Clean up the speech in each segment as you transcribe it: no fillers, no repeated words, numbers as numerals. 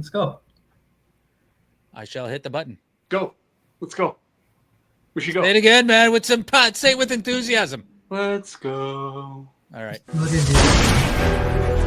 Let's go. I shall hit the button. Go. Let's go. We should go. Say it again, man, with some pot. Say it with enthusiasm. Let's go. All right. Look at you.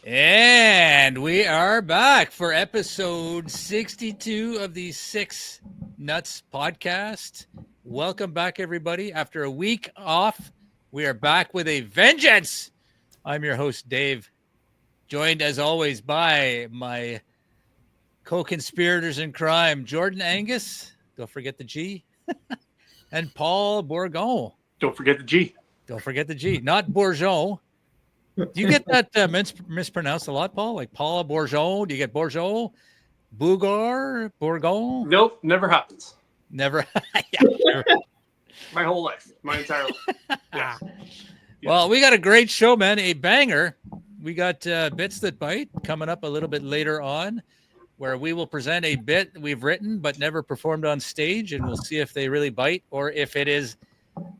And we are back for episode 62 of the Six Nutz Podcast. Welcome back, everybody. After a week off, we are back with a vengeance. I'm your host, Dave, joined as always by my co-conspirators in crime, Jordan Angus, don't forget the G, and Paul Bourgon. Don't forget the G. Don't forget the G, not Bourgeon. Do you get that mispronounced a lot, Paul? Like Paul Bourgeon? Do you get Bourgeon? Bougar? Bourgon? Nope, never happens. Never. Yeah, never. My whole life. My entire life. Yeah. Well, we got a great show, man. A banger. We got Bits That Bite coming up a little bit later on, where we will present a bit we've written but never performed on stage, and we'll see if they really bite or if it is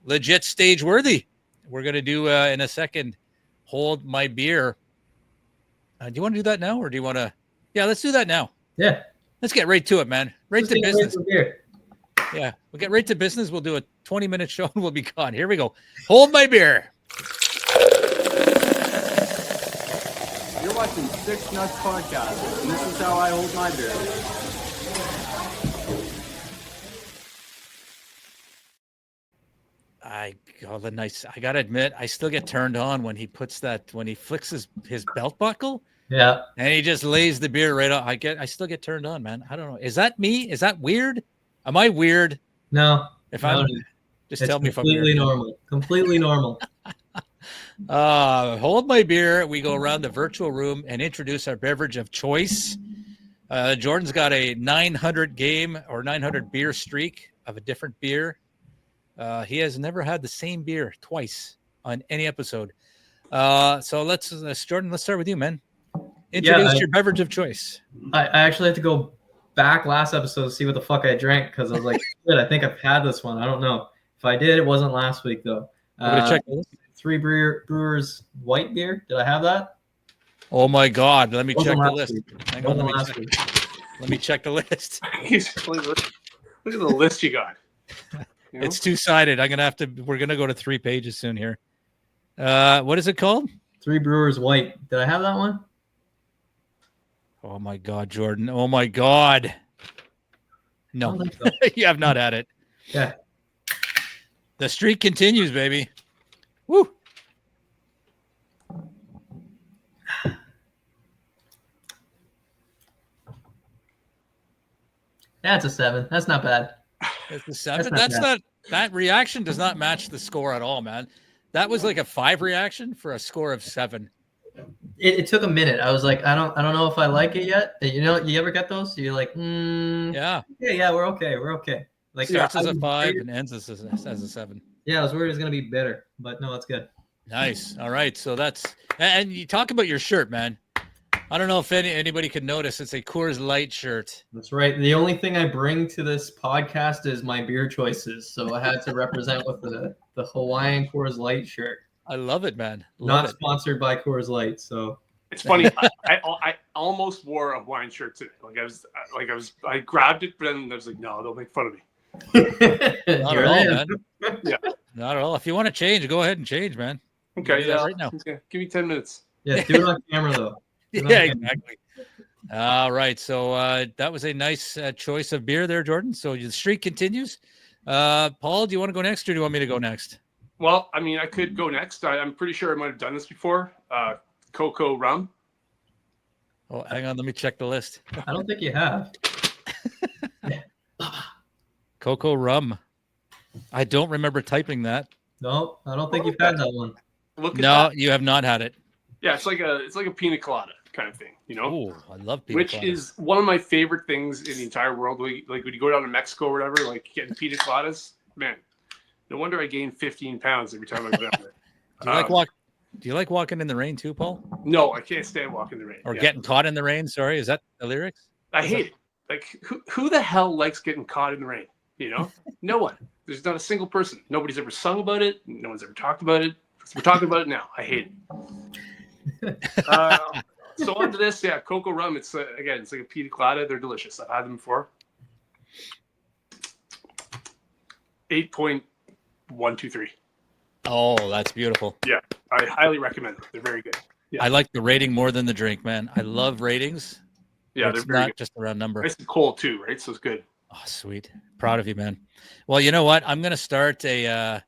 legit stage worthy. We're going to do in a second, Hold My Beer. Do you want to do that now, or do you want to? Yeah, let's do that now. Yeah. Let's get right to it, man. Right Let's to get business. right to beer. Yeah, we'll get right to business. We'll do a 20-minute show and we'll be gone. Here we go. Hold My Beer. You're watching Six Nutz Podcast, and this is how I hold my beer. I gotta admit, I still get turned on when he puts that, when he flicks his belt buckle Yeah. and he just lays the beer right on. I still get turned on, man. I don't know. Is that me? Is that weird? Am I weird? No. If no, I'm just it's tell me if I'm completely weird. normal. Completely normal. Hold My Beer. We go around the virtual room and introduce our beverage of choice. Jordan's got a 900 game or 900 beer streak of a different beer. He has never had the same beer twice on any episode. So let's Jordan, let's start with you, man. Introduce your beverage of choice. I actually had to go back last episode to see what the fuck I drank because I was like, shit, I think I've had this one. I don't know. If I did, it wasn't last week though. I'm gonna check the list. Three Brewers white beer. Did I have that? Oh my God! Let me check Wasn't the last list. week. Hang on, Wasn't last week. let me check the list. Look at the list you got. You know? It's two-sided. We're gonna go to 3 pages soon here. What is it called? Three Brewers white. Did I have that one? Oh my God, Jordan. Oh my God. I No, don't think so. you have not had it. Yeah. The streak continues, baby. Woo. That's a 7. That's not bad. That's the 7. That's not bad. That reaction does not match the score at all, man. That was like a 5 reaction for a score of 7. It took a minute. I was like, I don't know if I like it yet. You know, you ever get those? You're like, Yeah. yeah, we're okay. Like Starts as I a was 5 worried- and ends as a 7. Yeah, I was worried it was gonna be bitter, but no, it's good. Nice. All right. So and you talk about your shirt, man. I don't know if anybody could notice. It's a Coors Light shirt. That's right. The only thing I bring to this podcast is my beer choices, so I had to represent with the Hawaiian Coors Light shirt. I love it, man. Not sponsored by Coors Light, so It's funny. I almost wore a wine shirt today. I grabbed it, but then I was like, no, don't make fun of me. Not Here at all, it is. man. Yeah. Not at all. If you want to change, go ahead and change, man. Okay, Do that yeah. right now. Okay. Give me 10 minutes. Yeah, do it on camera though. Do it on Yeah, camera. exactly. All right. So that was a nice choice of beer there, Jordan. So the streak continues. Paul, do you want to go next or do you want me to go next? Well, I mean, I could go next. I'm pretty sure I might have done this before. Cocoa rum. Oh, hang on. Let me check the list. I don't think you have. Cocoa rum. I don't remember typing that. No, I don't think you've had that one. Look at No, that. you have not had it. Yeah, it's like a pina colada kind of thing, you know? Oh, I love pina Which colada. is one of my favorite things in the entire world. Like when you go down to Mexico or whatever, like getting pina coladas, man, no wonder I gain 15 pounds every time I go down there. Do you like walking in the rain too, Paul? No, I can't stand walking in the rain. Or Yeah. getting caught in the rain? Sorry, is that the lyrics? I hate it. Like, who the hell likes getting caught in the rain? You know, no one. There's not a single person. Nobody's ever sung about it. No one's ever talked about it. We're talking about it now. I hate it. So on to this, yeah, cocoa rum. It's again, it's like a pina colada. They're delicious. I've had them before. 8.123. Oh, that's beautiful. Yeah, I highly recommend them. They're very good. Yeah. I like the rating more than the drink, man. I love ratings. Yeah, it's they're very not good. just a round number. Nice and cold too, right? So it's good. Oh, sweet. Proud of you, man. Well, you know what? I'm going to start a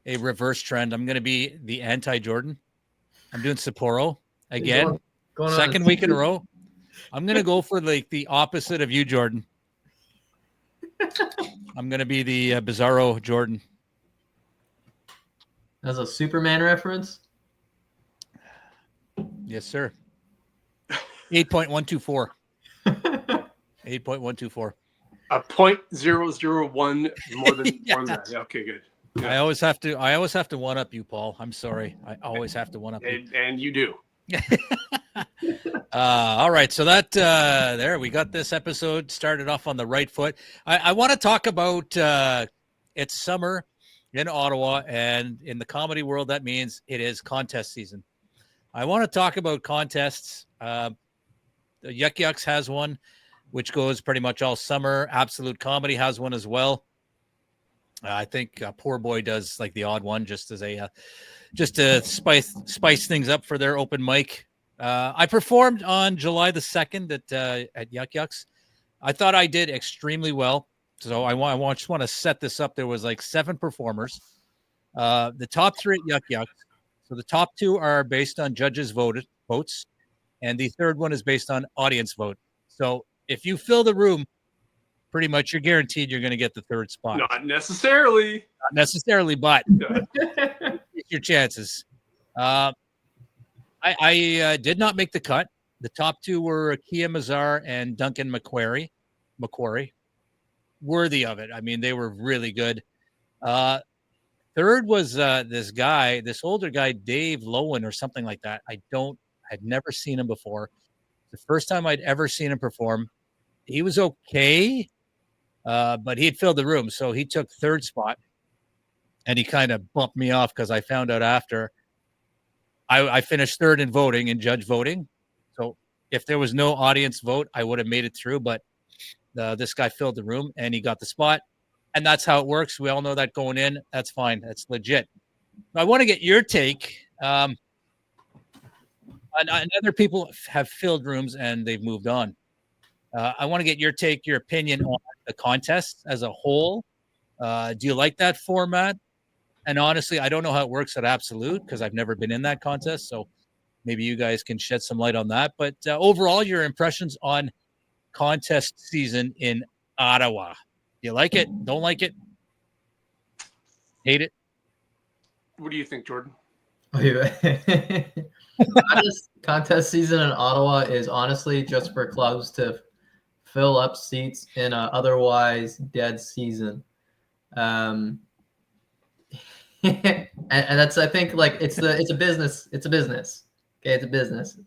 reverse trend. I'm going to be the anti-Jordan. I'm doing Sapporo again. Going on Second week in a row. I'm going to go for like the opposite of you, Jordan. I'm going to be the Bizarro Jordan. That's a Superman reference? Yes, sir. 8.124. 8.124. A 0.001 more than Yeah. more than that. Yeah, okay, good. Yeah. I always have to one up you, Paul. I'm sorry. I always have to one up you. And you do. All right, so that there we got this episode started off on the right foot. I want to talk about it's summer in Ottawa, and in the comedy world, that means it is contest season. I want to talk about contests. The Yuck Yucks has one, which goes pretty much all summer. Absolute Comedy has one as well. I think Poor Boy does like the odd one, just as a just to spice things up for their open mic. I performed on July the 2nd at Yuck Yucks. I thought I did extremely well. So I just want to set this up. There was like 7 performers. The top 3 at Yuck Yucks. So the top 2 are based on judges' votes, and the third one is based on audience vote. So if you fill the room, pretty much you're guaranteed you're going to get the third spot. Not necessarily. Not necessarily, but your chances. I did not make the cut. The top 2 were Kia Mazar and Duncan Macquarie. Worthy of it. I mean, they were really good. Third was this older guy, Dave Lowen or something like that. I'd never seen him before. The first time I'd ever seen him perform. He was okay, but he'd filled the room. So he took third spot, and he kind of bumped me off because I found out after I finished third in voting and judge voting. So if there was no audience vote, I would have made it through. But this guy filled the room, and he got the spot. And that's how it works. We all know that going in. That's fine. That's legit. I want to get your take. And other people have filled rooms and they've moved on. I want to get your take, your opinion on the contest as a whole. Do you like that format? And honestly, I don't know how it works at Absolute because I've never been in that contest. So maybe you guys can shed some light on that. But overall, your impressions on contest season in Ottawa. You like it? Don't like it? Hate it? What do you think, Jordan? Contest season in Ottawa is honestly just for clubs to fill up seats in an otherwise dead season. And that's, I think, like it's a business. It's a business. Okay, it's a business.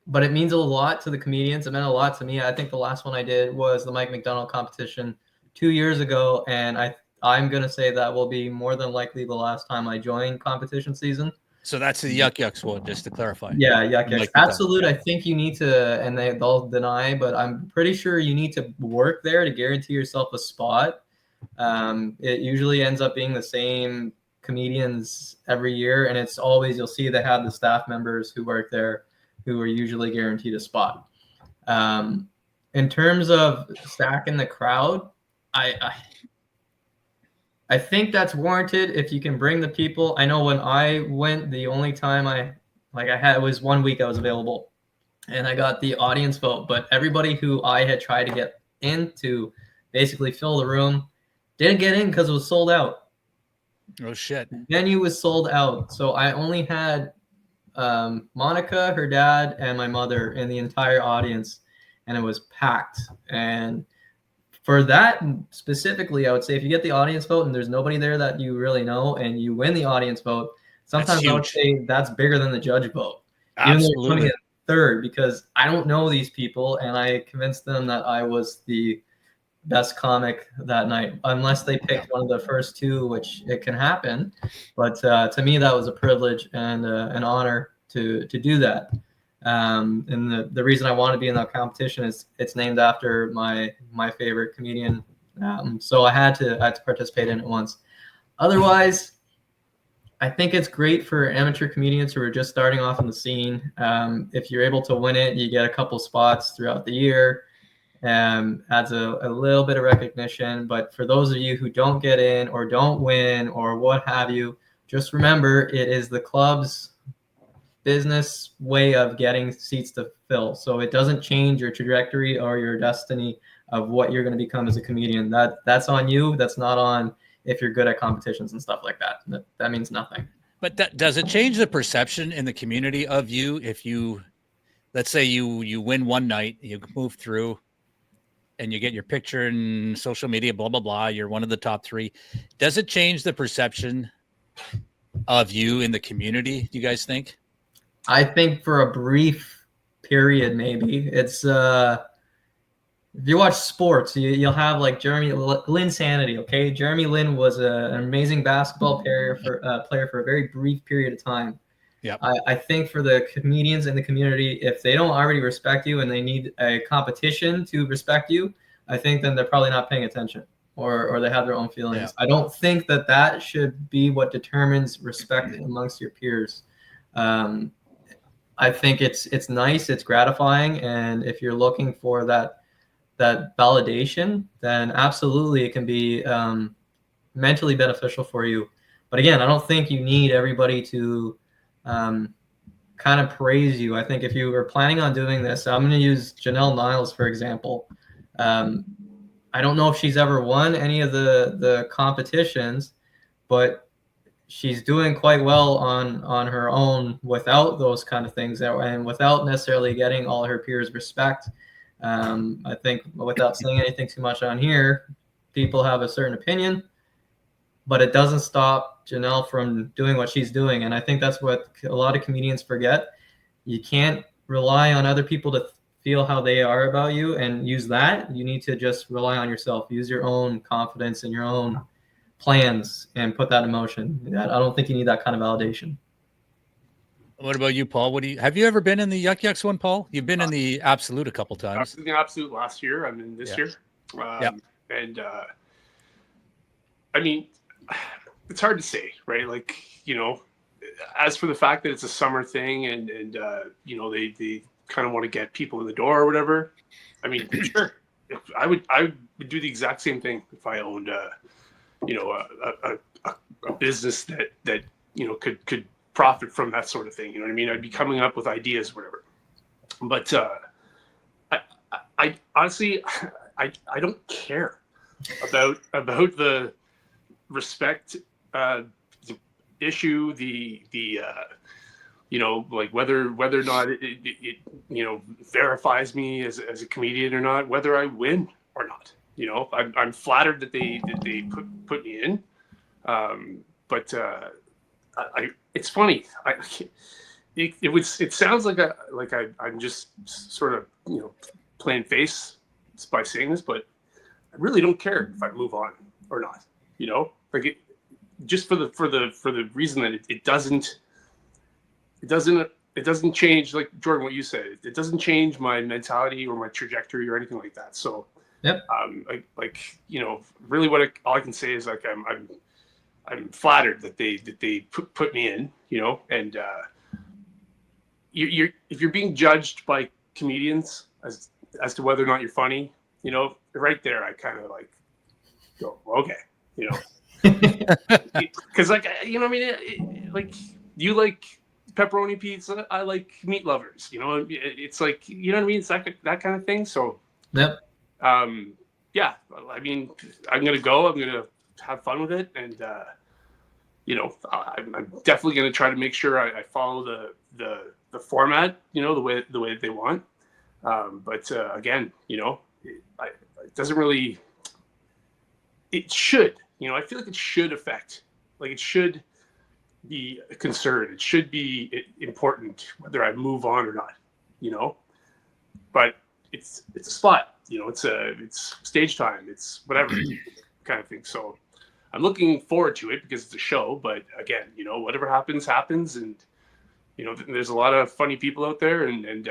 But it means a lot to the comedians. It meant a lot to me. I think the last one I did was the Mike McDonald competition 2 years ago, and I'm gonna say that will be more than likely the last time I join competition season. So that's the Yuck Yucks one, just to clarify. Yeah, Yuck Yucks. Like Absolute, I think you need to, and they'll deny, but I'm pretty sure you need to work there to guarantee yourself a spot. It usually ends up being the same comedians every year, and it's always, you'll see they have the staff members who work there who are usually guaranteed a spot. In terms of stacking the crowd, I think that's warranted if you can bring the people. I know when I went, the only time I had was 1 week I was available, and I got the audience vote. But everybody who I had tried to get in to basically fill the room didn't get in because it was sold out. Oh shit! The venue was sold out, so I only had Monica, her dad, and my mother in the entire audience, and it was packed. And for that specifically, I would say if you get the audience vote and there's nobody there that you really know and you win the audience vote, sometimes I would say that's bigger than the judge vote. Absolutely. third because I don't know these people, and I convinced them that I was the best comic that night, unless they picked one of the first two, which it can happen. But to me, that was a privilege and an honor to do that. And the reason I want to be in that competition is it's named after my favorite comedian. So I had to participate in it once. Otherwise, I think it's great for amateur comedians who are just starting off in the scene. If you're able to win it, you get a couple spots throughout the year. Adds a little bit of recognition. But for those of you who don't get in or don't win or what have you, just remember it is the club's business way of getting seats to fill. So it doesn't change your trajectory or your destiny of what you're going to become as a comedian. That's on you. That's not on if you're good at competitions and stuff like that. That means nothing. But does it change the perception in the community of you if you, let's say you win one night, you move through, and you get your picture in social media, blah, blah, blah. You're one of the top three. Does it change the perception of you in the community, do you guys think? I think for a brief period, maybe. It's if you watch sports, you'll have like Jeremy Lin Sanity, okay? Jeremy Lin was an amazing basketball player for a very brief period of time. Yeah. I think for the comedians in the community, if they don't already respect you and they need a competition to respect you, I think then they're probably not paying attention or they have their own feelings. Yeah. I don't think that should be what determines respect amongst your peers. I think it's nice, it's gratifying, and if you're looking for that validation, then absolutely it can be mentally beneficial for you. But again, I don't think you need everybody to kind of praise you. I think if you were planning on doing this, I'm going to use Janelle Niles, for example. I don't know if she's ever won any of the competitions, but she's doing quite well on her own without those kind of things and without necessarily getting all her peers respect. I think without saying anything too much on here, people have a certain opinion, but it doesn't stop Janelle from doing what she's doing. And I think that's what a lot of comedians forget. You can't rely on other people to feel how they are about you and use that. You need to just rely on yourself, use your own confidence and your own plans and put that in motion. I don't think you need that kind of validation. What about you, Paul? Have you ever been in the Yuck Yucks one, Paul? You've been in the Absolute a couple times. The Absolute last year. I'm in this year. And I mean, it's hard to say, right? Like, you know, as for the fact that it's a summer thing and you know, they kind of want to get people in the door or whatever. I mean, sure. I would do the exact same thing if I owned you know, a business that you know could profit from that sort of thing. You know what I mean? I'd be coming up with ideas, or whatever. But I honestly I don't care about the respect issue, the you know, like whether or not it you know verifies me as a comedian or not, whether I win or not. You know, I'm flattered that they put me in, but it's funny. It sounds like I'm just sort of, you know, playing face by saying this, but I really don't care if I move on or not. You know, like just for the reason that it doesn't change, like Jordan, what you said. It doesn't change my mentality or my trajectory or anything like that. So. Yep. Like you know, really, all I can say is like I'm flattered that they put me in, you know, and if you're being judged by comedians as to whether or not you're funny, you know, right there, I kind of like go, okay, you know, because like, you know, I mean, like you like pepperoni pizza, I like meat lovers, you know, it's like, you know what I mean, it's that kind of thing. So Yep. Yeah, I mean, I'm gonna go. I'm gonna have fun with it, and you know, I'm definitely gonna try to make sure I follow the format, you know, the way that they want. But again, you know, it doesn't really. It should, you know, I feel like it should affect, like it should be a concern. It should be important whether I move on or not. you know, but it's a spot, you know, it's stage time, it's whatever kind of thing. So I'm looking forward to it because it's a show, but again, you know, whatever happens, and you know, there's a lot of funny people out there, and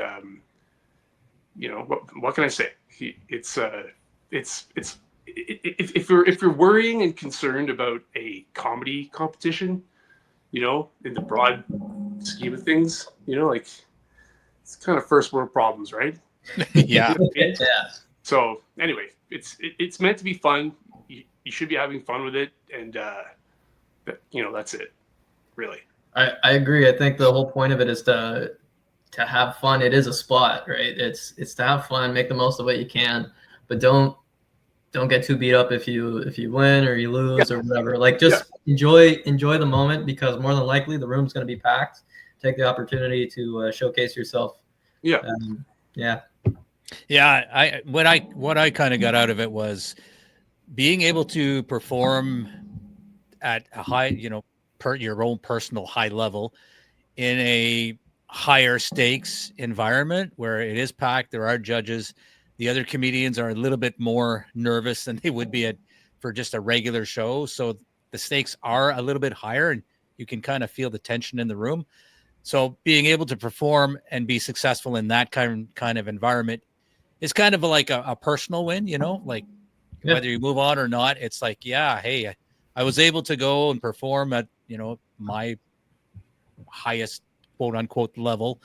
you know, what can I say? It's if you're worrying and concerned about a comedy competition, you know, in the broad scheme of things, you know, like it's kind of first world problems, right? Yeah. Yeah. So anyway, it's meant to be fun. You should be having fun with it, and you know, that's it, really. I agree. I think the whole point of it is to have fun. It is a spot, right? It's to have fun, make the most of what you can, but don't get too beat up if you win or you lose or whatever. Like just enjoy the moment, because more than likely the room's going to be packed. Take the opportunity to showcase yourself. Yeah. Yeah. Yeah. What I kind of got out of it was being able to perform at a high, you know, your own personal high level in a higher stakes environment where it is packed. There are judges. The other comedians are a little bit more nervous than they would be for just a regular show. So the stakes are a little bit higher, and you can kind of feel the tension in the room. So being able to perform and be successful in that kind of environment is kind of like a personal win, you know, like whether you move on or not, it's like, yeah, hey, I was able to go and perform at, you know, my highest quote unquote level.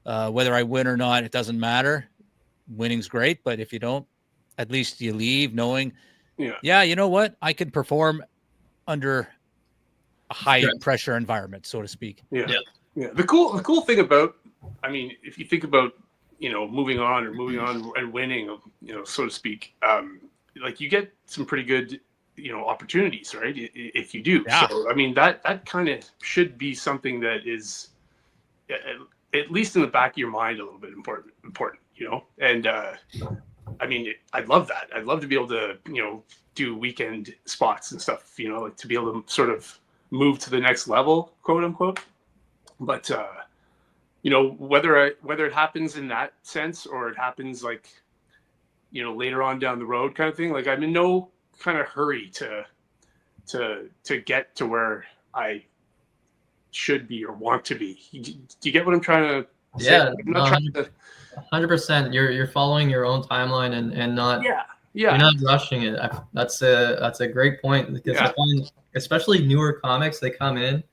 Whether I win or not, it doesn't matter. Winning's great, but if you don't, at least you leave knowing, you know what, I can perform under a high pressure environment, so to speak. Yeah. The cool thing about, I mean, if you think about, you know, moving on and winning, you know, so to speak, like you get some pretty good, you know, opportunities, right? If you do. Yeah. So, I mean, that kind of should be something that is at least in the back of your mind a little bit important, you know? And, I mean, I'd love that. I'd love to be able to, you know, do weekend spots and stuff, you know, like to be able to sort of move to the next level, quote unquote. But, you know, whether it happens in that sense or it happens like, you know, later on down the road kind of thing, like I'm in no kind of hurry to get to where I should be or want to be. Do you get what I'm trying to say? Yeah, I'm not trying to 100%. You're following your own timeline and not you're not rushing it. That's a great point, because I find especially newer comics, they come in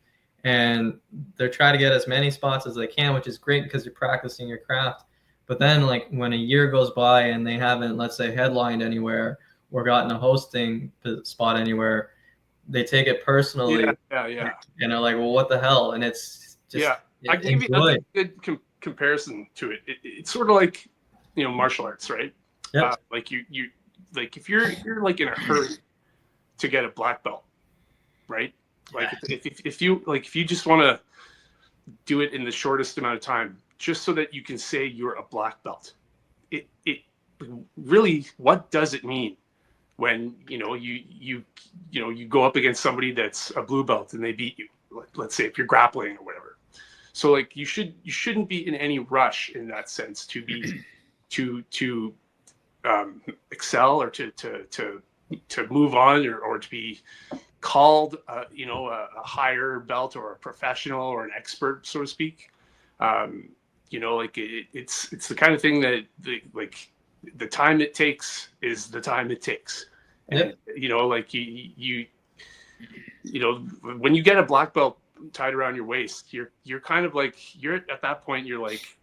and they're trying to get as many spots as they can, which is great because you're practicing your craft. But then like when a year goes by and they haven't, let's say, headlined anywhere or gotten a hosting spot anywhere, they take it personally. Yeah. And they're like, well, what the hell? And it's just I can give you a good comparison to it. It's sort of like, you know, martial arts, right? Yeah. Like you like if you're like in a hurry to get a black belt, right? Like if you just want to do it in the shortest amount of time, just so that you can say you're a black belt, it really, what does it mean when you go up against somebody that's a blue belt and they beat you? Let's say if you're grappling or whatever. So like you shouldn't be in any rush in that sense to be to excel or to move on or to be called a higher belt or a professional or an expert, so to speak. It's the kind of thing that the time it takes is the time it takes. And when you get a black belt tied around your waist, you're kind of like, you're at that point, you're like,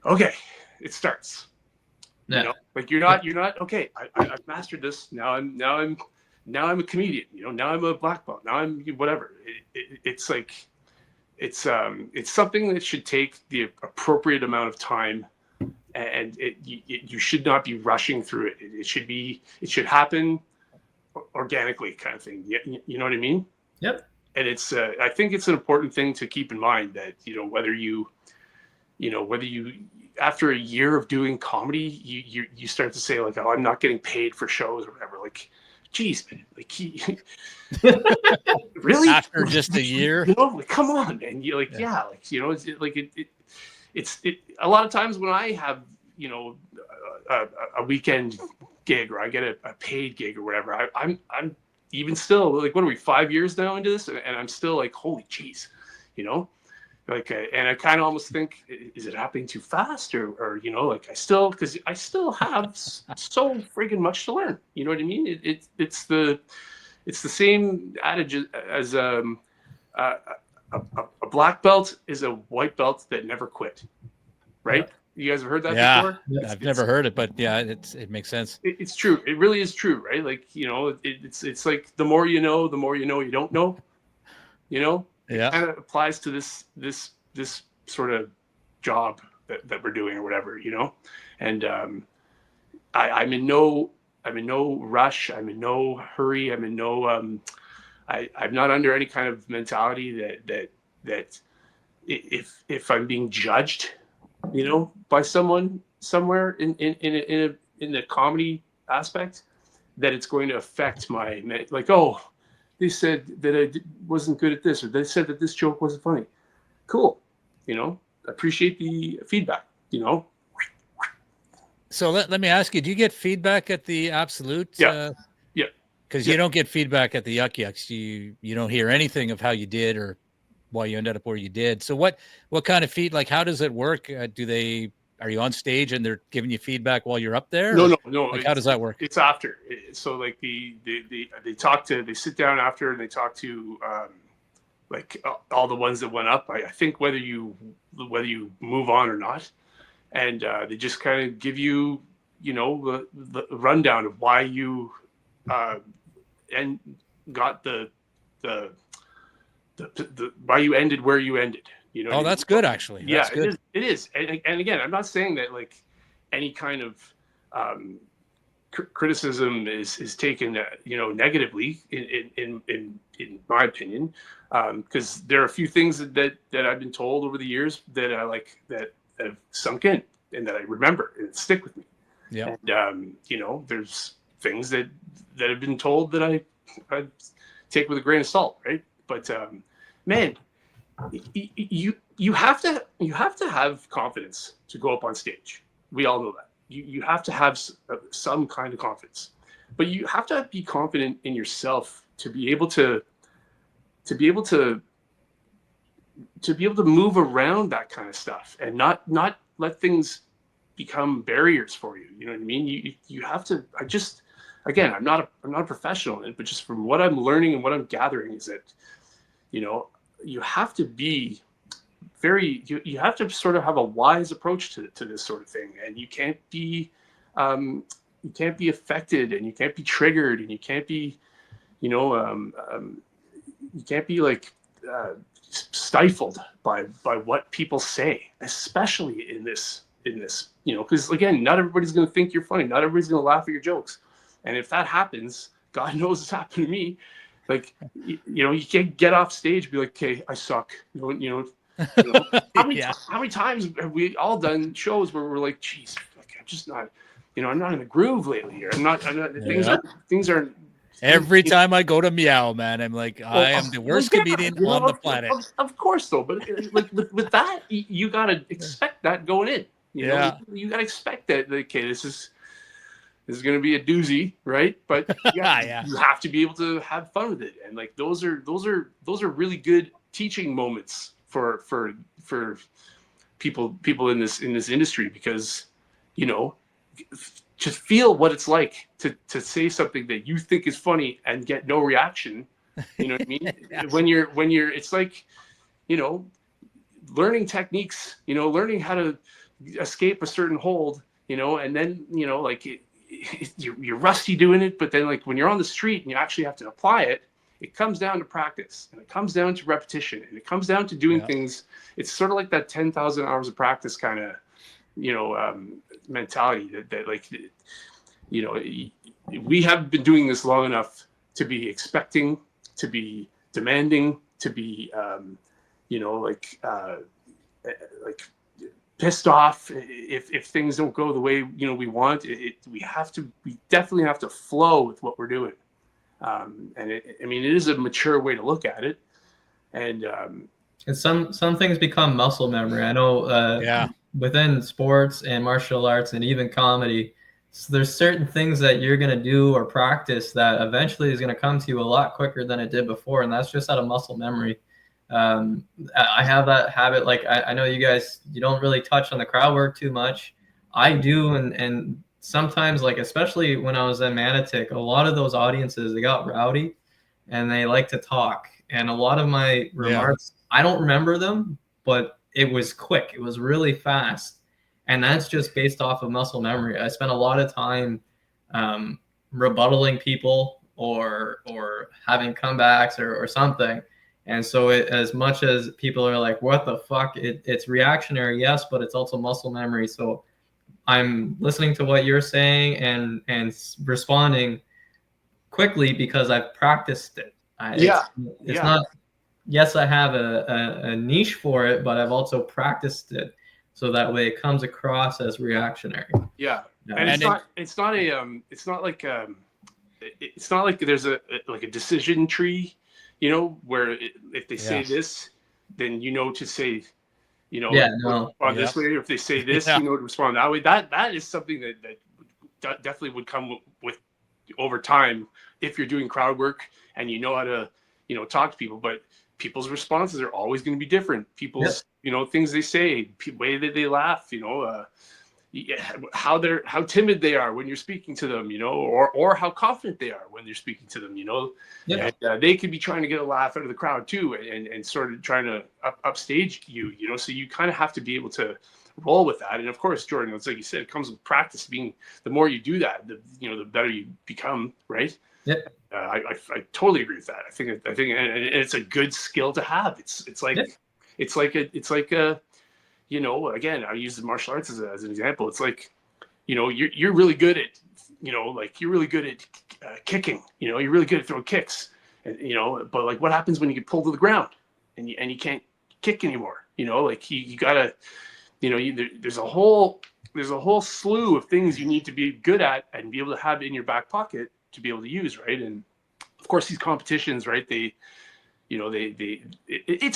okay, it starts. You're not okay. I've mastered this. Now I'm a comedian. Now I'm a black belt. Now I'm whatever. It's like it's something that should take the appropriate amount of time, and you should not be rushing through it. It should happen organically, kind of thing. You know what I mean? Yep. And it's I think it's an important thing to keep in mind that whether you after a year of doing comedy, you start to say like, oh, I'm not getting paid for shows or whatever. Like, geez, man, like really? After just a year? Like, come on, man. You're like, a lot of times when I have, you know, a weekend gig, or I get a paid gig or whatever, I'm even still like, what are we, 5 years now into this, and I'm still like, holy jeez, you know, like, and I kind of almost think, is it happening too fast, or you know, like, because I still have so friggin' much to learn, you know what I mean? It's the same adage as a black belt is a white belt that never quit, right? You guys have heard that before? I've never heard it, but yeah, it makes sense. It's true. It really is true, right? Like, you know, it's like the more you know you don't know, you know? Yeah. It kind of applies to this sort of job that we're doing or whatever, you know? And I'm in no rush. I'm in no hurry. I'm in no I'm not under any kind of mentality that if I'm being judged, you know, by someone somewhere in the comedy aspect, that it's going to affect my, like, oh, they said that I wasn't good at this, or they said that this joke wasn't funny. Cool, you know, appreciate the feedback, you know. So let me ask you, do you get feedback at the Absolute? Yeah. Because you don't get feedback at the Yuck Yucks. You don't hear anything of how you did or why you ended up where you did. So what kind of like, how does it work? Are you on stage and they're giving you feedback while you're up there? No. Like, how does that work? It's after. So like they sit down after and they talk to like all the ones that went up. I think whether you move on or not, and they just kind of give you, you know, the rundown of why you and got the why you ended where you ended, you know. Oh, that's good, actually. Yeah, that's good. it is. And again, I'm not saying that like any kind of criticism is taken, you know, negatively in my opinion, because there are a few things that I've been told over the years that I like that have sunk in and that I remember and stick with me. Yeah. And you know, there's things that have been told that I take with a grain of salt, right? But man, you have to have confidence to go up on stage. We all know that. You have to have some kind of confidence, but you have to be confident in yourself to be able to move around that kind of stuff and not let things become barriers for you. You know what I mean? You have to. Again, I'm not a professional in it, but just from what I'm learning and what I'm gathering is that, you know, you have to be you have to sort of have a wise approach to this sort of thing, and you can't be affected, and you can't be triggered, and you can't be, you know, you can't be like stifled by what people say, especially in this, you know, because again, not everybody's going to think you're funny, not everybody's going to laugh at your jokes, and if that happens, God knows it's happened to me. Like, you know, you can't get off stage and be like, okay, I suck. You know, how many times have we all done shows where we're like, geez, like, I'm just not, you know, I'm not in the groove lately here. I'm not things are. Every time I go to Meow, man, I'm like, I am the worst comedian on the planet. Of course, though, but like with that, you gotta expect that going in. You know, you gotta expect that. Okay, this is going to be a doozy, right? But you have to be able to have fun with it, and like those are really good teaching moments for people in this industry, because, you know, just feel what it's like to say something that you think is funny and get no reaction. You know what I mean? When you're, it's like, you know, learning techniques, you know, learning how to escape a certain hold, you know, and then, you know, like you're rusty doing it, but then like when you're on the street and you actually have to apply it, it comes down to practice, and it comes down to repetition, and it comes down to doing things. It's sort of like that 10,000 hours of practice kind of, you know, mentality that like, you know, we have been doing this long enough to be expecting, to be demanding, to be, you know, like pissed off if things don't go the way, you know, we want. We definitely have to flow with what we're doing. And it is a mature way to look at it. And And some things become muscle memory. I know Yeah. within sports and martial arts and even comedy, so there's certain things that you're going to do or practice that eventually is going to come to you a lot quicker than it did before. And that's just out of muscle memory. I have that habit. Like I know you guys, you don't really touch on the crowd work too much. I do. And sometimes, like, especially when I was in Manitic, a lot of those audiences, they got rowdy and they like to talk. And a lot of my remarks, I don't remember them, but it was quick. It was really fast. And that's just based off of muscle memory. I spent a lot of time rebuttaling people or having comebacks or something. And so as much as people are like, what the fuck? It's reactionary, yes, but it's also muscle memory. So I'm listening to what you're saying and responding quickly because I've practiced it. It's not, yes, I have a niche for it, but I've also practiced it. So that way it comes across as reactionary. Yeah. And it's not like there's a decision tree, you know, where if they say this, then you know to say, you know, on this way, or if they say this, you know, to respond that way. That is something that definitely would come with over time if you're doing crowd work and you know how to, you know, talk to people. But people's responses are always going to be different. People's, you know, things they say, way that they laugh, you know, how timid they are when you're speaking to them, you know, or how confident they are when you're speaking to them, you know. And, they could be trying to get a laugh out of the crowd too, and sort of trying to upstage you, you know. So you kind of have to be able to roll with that. And of course, Jordan, it's like you said, it comes with practice. The more you do that, the better you become, right? Yep. I totally agree with that. I think and it's a good skill to have. It's like a you know, again, I use the martial arts as an example. It's like, you know, you're really good at, you know, like you're really good at kicking. You know, you're really good at throwing kicks, and you know, but like, what happens when you get pulled to the ground and you can't kick anymore? You know, like you gotta, you know, there's a whole slew of things you need to be good at and be able to have in your back pocket to be able to use, right? And of course, these competitions, right? It's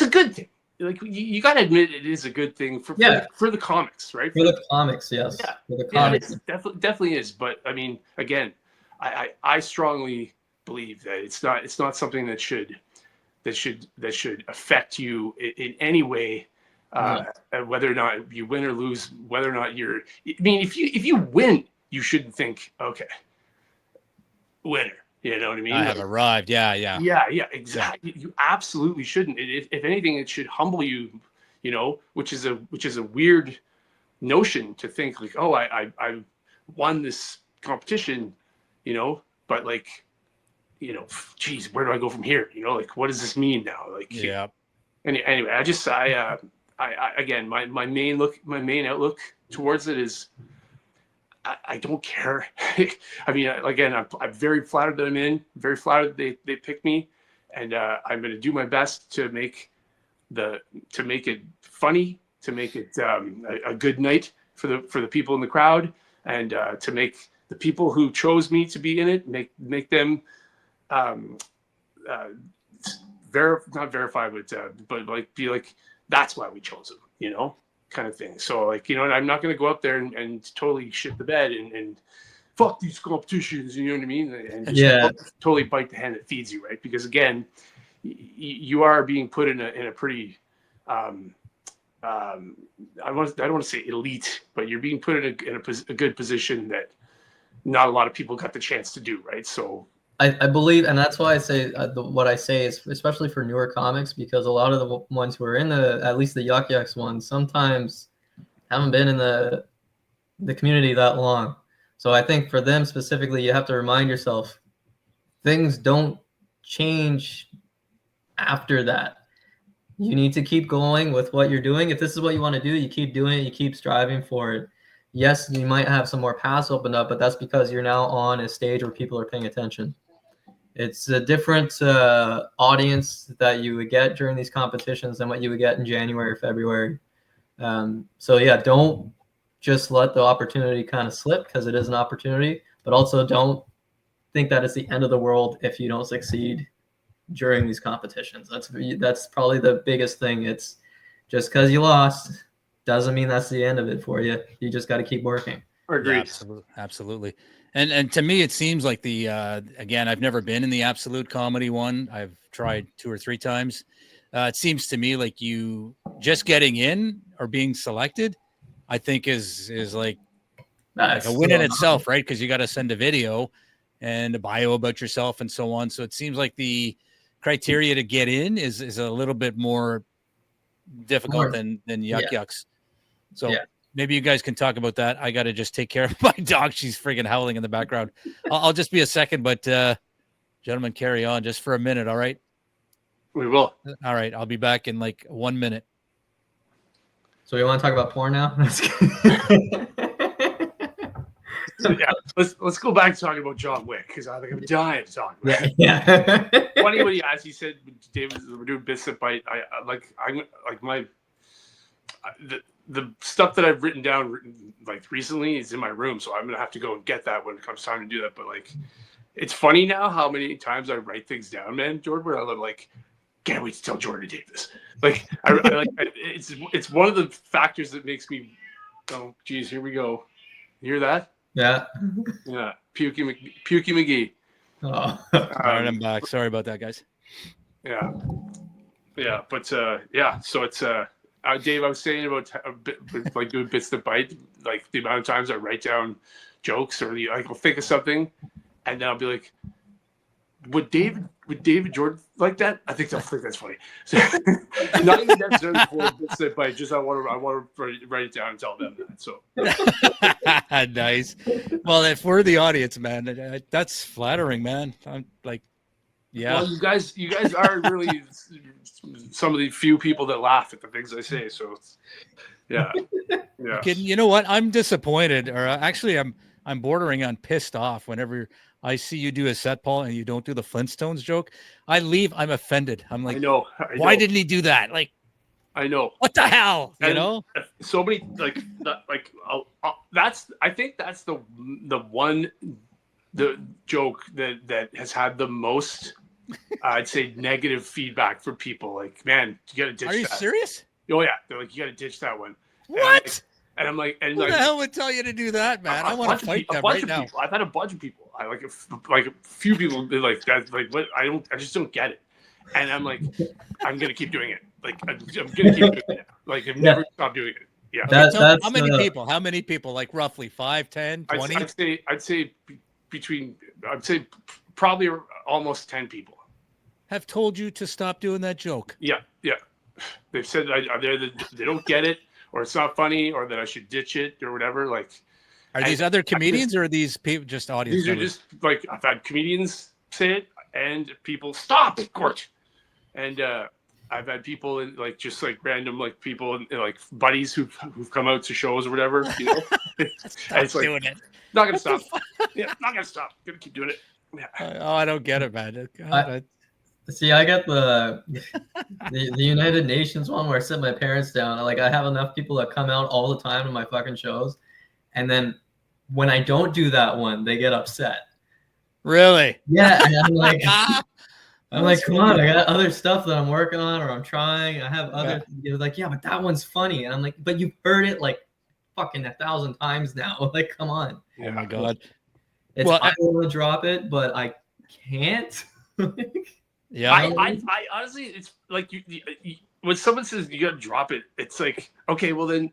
a good thing. Like you got to admit, it is a good thing for the comics, right? For the comics, yes. Yeah, for the comics. It definitely is. But I mean, again, I strongly believe that it's not something that should affect you in any way. Whether or not you win or lose, whether or not you're. I mean, if you win, you shouldn't think, okay, winner. You know what I mean? I have arrived. Yeah, exactly. You absolutely shouldn't. If anything, it should humble you. You know, which is a weird notion to think like, oh, I won this competition, you know, but like, you know, geez, where do I go from here? You know, like, what does this mean now? Like, Anyway, I again, my main outlook towards it is, I don't care. I mean, again, I'm very flattered that I'm in. Very flattered that they picked me, and I'm going to do my best to make it funny, to make it a good night for the people in the crowd, and to make the people who chose me to be in it make them not verify, but like be like, that's why we chose them, you know. Kind of thing. So like, you know, I'm not going to go up there and totally shit the bed and fuck these competitions, you know what I mean? And just totally bite the hand that feeds you, right? Because again, you are being put in a pretty I don't want to say elite, but you're being put in a good position that not a lot of people got the chance to do, right? So I believe, and that's why I say what I say is, especially for newer comics, because a lot of the ones who are in at least the Yuck Yucks ones, sometimes haven't been in the community that long. So I think for them specifically, you have to remind yourself, things don't change after that. You need to keep going with what you're doing. If this is what you want to do, you keep doing it, you keep striving for it. Yes, you might have some more paths opened up, but that's because you're now on a stage where people are paying attention. It's a different audience that you would get during these competitions than what you would get in January or February. So yeah, don't just let the opportunity kind of slip, because it is an opportunity, but also don't think that it's the end of the world if you don't succeed. during these competitions. That's probably the biggest thing. It's just because you lost doesn't mean that's the end of it for you. You just got to keep working. Agreed. Yeah, absolutely. And to me, it seems like the again, I've never been in the absolute comedy one. I've tried 2 or 3 times. It seems to me like you just getting in or being selected, I think is like a win in itself, right? Because you got to send a video and a bio about yourself and so on. So it seems like the criteria to get in is a little bit more difficult than yucks. So maybe you guys can talk about that. I got to just take care of my dog. She's friggin' howling in the background. I'll just be a second, but gentlemen, carry on just for a minute. All right. We will. All right. I'll be back in like 1 minute. So you want to talk about porn now? Yeah, let's go back to talking about John Wick because I think I'm dying to talk about it. Yeah. Funny when he asked, he said, "David, we're doing bits that bite." The stuff that I've written down like recently is in my room, so I'm gonna have to go and get that when it comes time to do that. But like, it's funny now how many times I write things down, man, Jordan. Where I'm like, can't wait to tell Jordan to take this. Like, it's one of the factors that makes me, oh, geez, here we go. You hear that? Yeah. Yeah. Pukey McGee. Oh. All right, I'm back. Sorry about that, guys. Yeah. Yeah. But yeah. So it's Dave, I was saying about like doing bits that bite, like the amount of times I write down jokes or I'll think of something and then I'll be like, would David Jordan like that? I think they'll think that's funny. So, not even necessarily for bits that bite, just I want to write it down and tell them that. So nice. Well, if we're the audience, man, that's flattering, man. I'm like, yeah. Well, you guys are really some of the few people that laugh at the things I say. So it's, yeah. You know what? I'm disappointed, or actually, I'm bordering on pissed off whenever I see you do a set, Paul, and you don't do the Flintstones joke. I leave. I'm offended. I'm like, I know. Why didn't he do that? Like, I know. What the hell? You and know? So many I think that's the joke that has had the most, I'd say, negative feedback from people. Like, man, you got to ditch that. Are you serious? Oh yeah, they're like, you got to ditch that one. What? And I'm like, who the hell would tell you to do that, man? I want to fight them right now. People. I've had a bunch of people. A few people be like that. Like, what? I just don't get it. And I'm like, I'm gonna keep doing it. Like, I'm gonna keep doing it. Like, I've never stopped doing it. Yeah. That's how many people? How many people? Like roughly 5, 10, 20? I'd say probably almost 10 people have told you to stop doing that joke. Yeah. They've said they don't get it, or it's not funny, or that I should ditch it, or whatever. Like, are these other comedians, or are these people just audience? These are just like, I've had comedians say it, and people stop, Court. And I've had people in like just like random like people and like buddies who've come out to shows or whatever. You know, it's like, doing it. Not gonna stop. Yeah, not gonna stop. Gonna keep doing it. Yeah. I don't get it, man. See, I got the United Nations one where I sit my parents down. Like, I have enough people that come out all the time to my fucking shows, and then when I don't do that one, they get upset. Really? Yeah, and I'm like, come on, I got other stuff that I'm working on or I'm trying. I have other. You're like, yeah, but that one's funny, and I'm like, but you've heard it like fucking 1,000 times now. Like, come on. Oh my god. I want to drop it, but I can't. Yeah, I honestly, it's like you, when someone says you gotta drop it, it's like, okay, well then,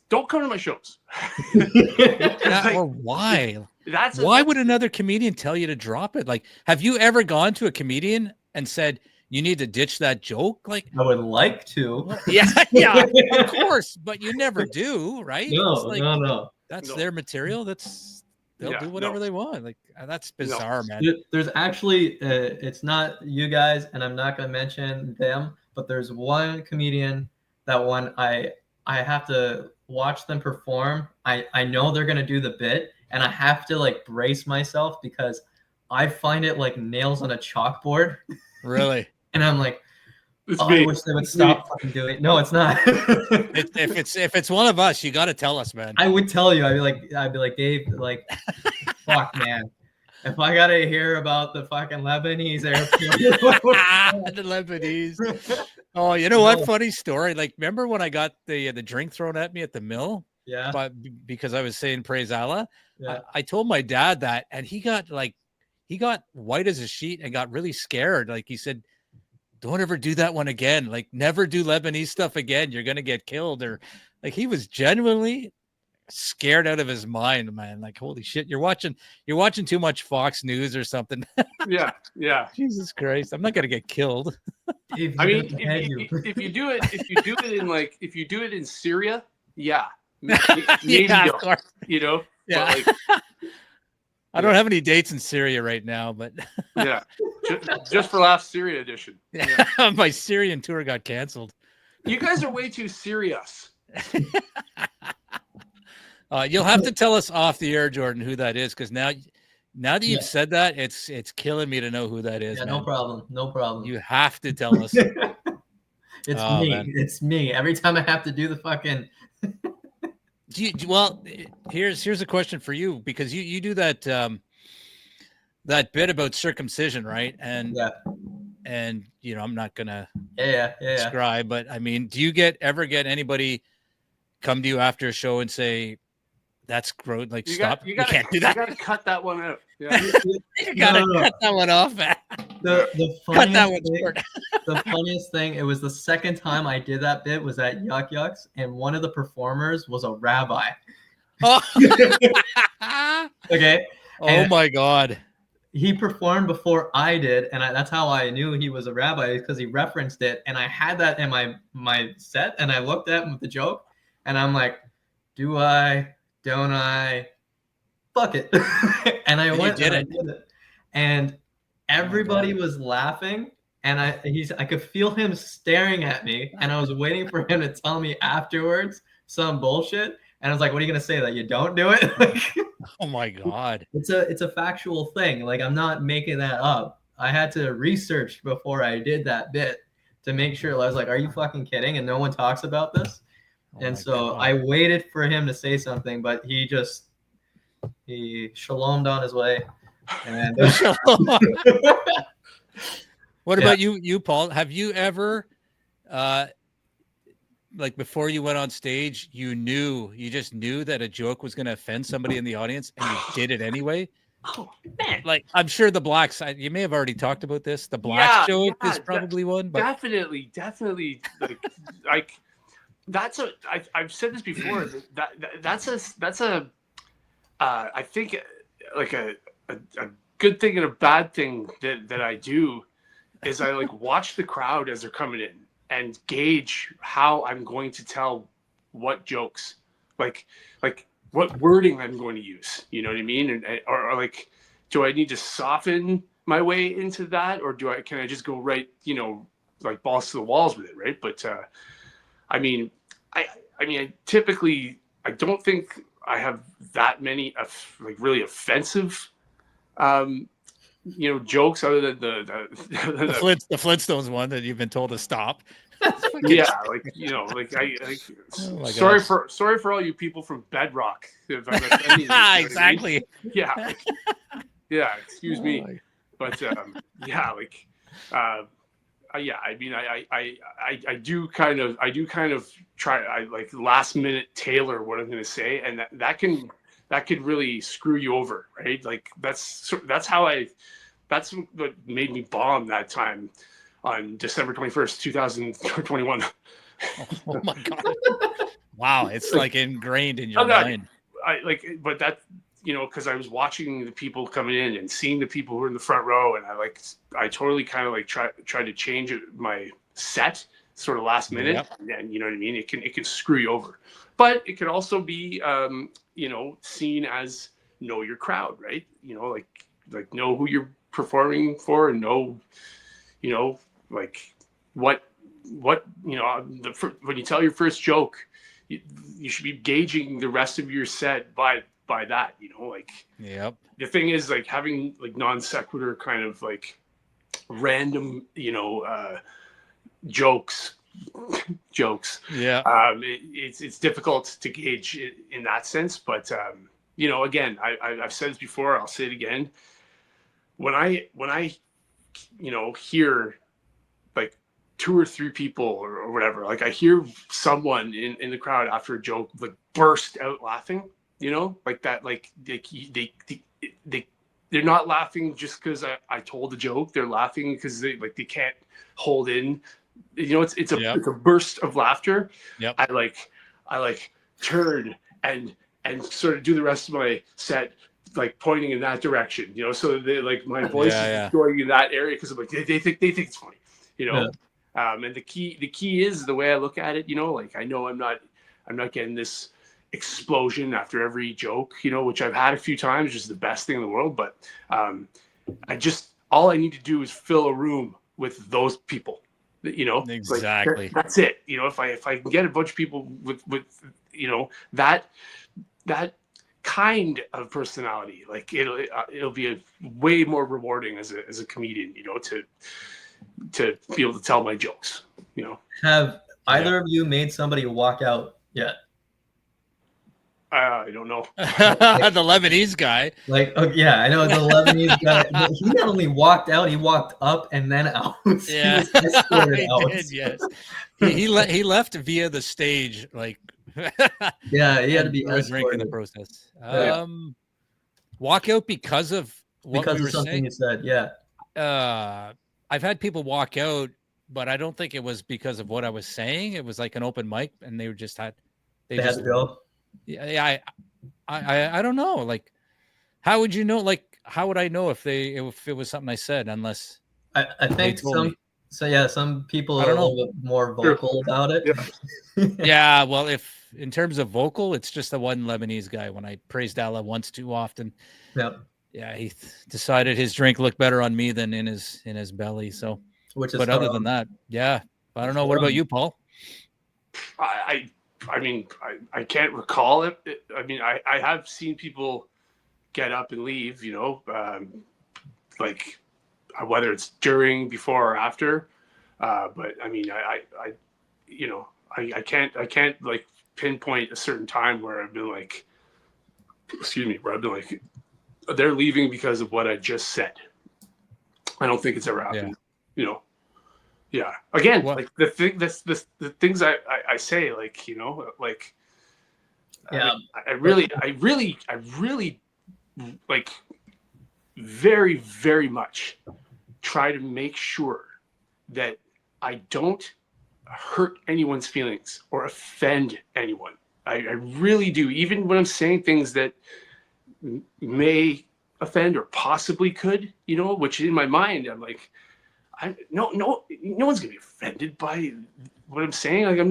don't come to my shows. Or why? Why would another comedian tell you to drop it? Like, have you ever gone to a comedian and said you need to ditch that joke? Like, I would like to. Yeah, of course, but you never do, right? No. That's their material. They'll do whatever they want. Like, that's bizarre, man. There's actually, it's not you guys, and I'm not going to mention them, but there's one comedian that when I have to watch them perform, I know they're going to do the bit, and I have to like brace myself because I find it like nails on a chalkboard. Really? And I'm like, I wish they would stop fucking doing it. No, it's not. If it's one of us, you got to tell us, man. I would tell you. I'd be like, Dave, like, fuck, man. if I gotta hear about the fucking Lebanese airport, The Lebanese. Oh, you know what? Funny story. Like, remember when I got the drink thrown at me at the mill? yeah, But because I was saying praise Allah, yeah. I told my dad that, and he got white as a sheet and got really scared. Like, he said, "Don't ever do that one again. Like, never do Lebanese stuff again. You're gonna get killed." Or like, he was genuinely scared out of his mind, man. Like, holy shit, you're watching too much Fox News or something. Yeah, yeah. Jesus Christ, I'm not gonna get killed. Dave, I mean, head you. if you do it in Syria, yeah, maybe Yeah, of don't, course. you know. Yeah. But like, I don't have any dates in Syria right now, but yeah, just for laughs, Syria edition. Yeah. my Syrian tour got canceled. You guys are way too serious. You'll have to tell us off the air, Jordan, who that is, because now that you've said that, it's killing me to know who that is. Yeah, man. no problem. You have to tell us. It's Oh, me. man. It's me. Every time I have to do the fucking. Well, here's a question for you, because you do that that bit about circumcision, right? And and you know, I'm not gonna describe, but I mean, do you ever get anybody come to you after a show and say, "That's gross"? Like, stop! You can't do that. You gotta cut that one out. Yeah. You gotta cut that one off, man. The Cut that one funniest thing, short. the funniest thing, it was the second time I did that bit was at Yuck Yucks, and one of the performers was a rabbi. Oh. Okay. Oh And my God. he performed before I did, and that's how I knew he was a rabbi, because he referenced it, and I had that in my set, and I looked at him with the joke, and I'm like, do I? Don't I? Fuck it. And I went and I did it. And everybody was laughing, and I could feel him staring at me, and I was waiting for him to tell me afterwards some bullshit. And I was like, what are you gonna say, that you don't do it? Like, Oh my God. it's a factual thing. Like, I'm not making that up. I had to research before I did that bit to make sure. I was like, are you fucking kidding? And no one talks about this. And so I waited for him to say something, but he shalomed on his way. And What about you, Paul? Have you ever, like, before you went on stage, you just knew that a joke was going to offend somebody in the audience, and you did it anyway? Oh man! Like, I'm sure the blacks. You may have already talked about this. The blacks joke is probably one. But Definitely. Like I've said this before. That's a I think like a good thing and a bad thing that I do is I like watch the crowd as they're coming in and gauge how I'm going to tell what jokes, like what wording I'm going to use. You know what I mean? And or like, do I need to soften my way into that, or can I just go right, you know, like balls to the walls with it, right? But I mean, I typically, I don't think I have that many like really offensive, you know, jokes other than the Flintstones one that you've been told to stop. Yeah, like, you know, like sorry for all you people from Bedrock. If I'm offending you, know exactly. I mean? Yeah, like, yeah. Excuse me, but yeah, like, yeah. I mean, I do kind of try. I like last minute tailor what I'm going to say, and that could really screw you over, right? Like that's what made me bomb that time on December 21st, 2021. Oh my God. Wow. It's like ingrained in your mind. But that, you know, because I was watching the people coming in and seeing the people who were in the front row, and I totally kind of like try to change my set sort of last minute. Yep. And you know what I mean? It can screw you over, but it can also be, you know, seen as know your crowd, right? You know, like know who you're performing for, and know, you know, like what you know, when you tell your first joke, you should be gauging the rest of your set by that, you know, like. Yep. The thing is, like, having like non sequitur kind of like random, you know, jokes. Yeah. It's difficult to gauge in that sense, but you know, again, I've said this before, I'll say it again. when I hear like 2 or 3 people or whatever, like I hear someone in the crowd after a joke like burst out laughing, like that, like they're not laughing just because I told the joke. They're laughing because they can't hold in. It's a burst of laughter. Yep. I turn and sort of do the rest of my set like pointing in that direction, so they like my voice is going in that area because I'm like they think it's funny, and the key is the way I look at it, like I know I'm not getting this explosion after every joke, which I've had a few times, which is the best thing in the world, but all I need to do is fill a room with those people, exactly. Like, that's it. If I can get a bunch of people with that kind of personality, like it'll be way more rewarding as a comedian, to be able to tell my jokes. Have either of you made somebody walk out yet? I don't know. The Lebanese guy. Like, oh, yeah, I know the Lebanese guy. He not only walked out, he walked up and then out. Yeah, he was escorted he out. did, yes. He left via the stage, like. Yeah, he had to be escorted in the process. Walk out because of what we were something saying. You said, yeah. I've had people walk out, but I don't think it was because of what I was saying. It was like an open mic, and they just had had to go. Yeah, I don't know. Like, how would you know? Like, how would I know if it was something I said? Unless I think some people are a little bit more vocal about it. Yeah. Yeah, well, if in terms of vocal, it's just the one Lebanese guy. When I praised Allah once too often, yeah, he decided his drink looked better on me than in his belly. So, but other than that, yeah, I don't know. What about you, Paul? I mean, I can't recall it. I mean, I have seen people get up and leave, like whether it's during, before, or after. But I mean, I can't like pinpoint a certain time where I've been like, where I've been like, they're leaving because of what I just said. I don't think it's ever happened. Yeah. Again, like the things I say, like, like, yeah, I really like very, very much try to make sure that I don't hurt anyone's feelings or offend anyone. I really do. Even when I'm saying things that may offend or possibly could, which in my mind, I'm like, no one's gonna be offended by what I'm saying. Like I'm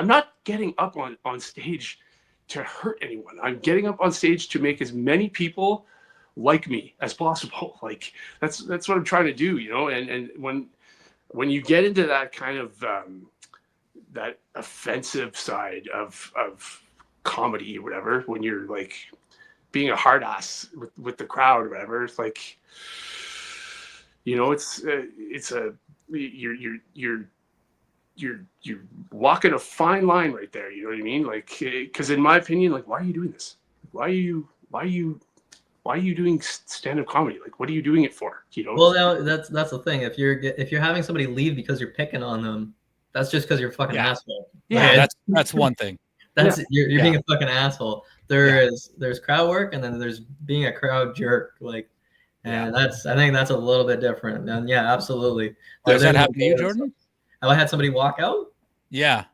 not getting up on stage to hurt anyone. I'm getting up on stage to make as many people like me as possible. Like that's what I'm trying to do, and when you get into that kind of that offensive side of comedy or whatever, when you're like being a hard ass with the crowd or whatever, it's like, you're walking a fine line right there. You know what I mean? Like, because in my opinion, like, why are you doing this? Why are you doing stand-up comedy? Like, what are you doing it for? Well, now that's the thing. If you're having somebody leave because you're picking on them, that's just because you're a fucking asshole. Yeah, like, that's one thing. You're being a fucking asshole. There's crowd work, and then there's being a crowd jerk. Like, and I think that's a little bit different. And yeah, absolutely. Does that happen to you, Jordan? Have I had somebody walk out? Yeah.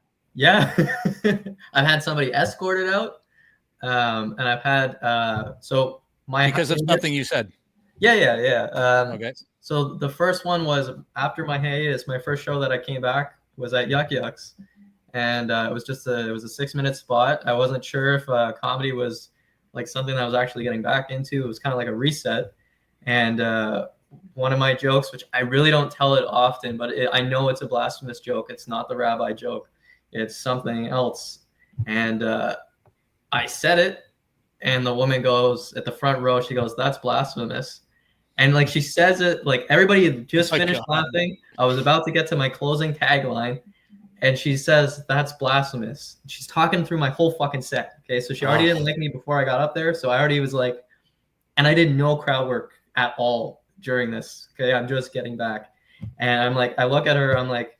I've had somebody escorted out, and I've had because of something you said. Yeah. Okay. So the first one was after my hiatus. My first show that I came back was at Yuck Yucks, and it was a 6-minute spot. I wasn't sure if comedy was like something that I was actually getting back into. It was kind of like a reset, and one of my jokes, which I really don't tell it often, but I know it's a blasphemous joke. It's not the rabbi joke. It's something else. And I said it, and the woman goes at the front row, she goes, "That's blasphemous." And like she says it, like everybody had just finished laughing. I was about to get to my closing tagline, and she says, "That's blasphemous." She's talking through my whole fucking set. Okay, so she already didn't like me before I got up there. So I already was like, and I did no crowd work at all during this. Okay, I'm just getting back. And I'm like, I look at her, I'm like,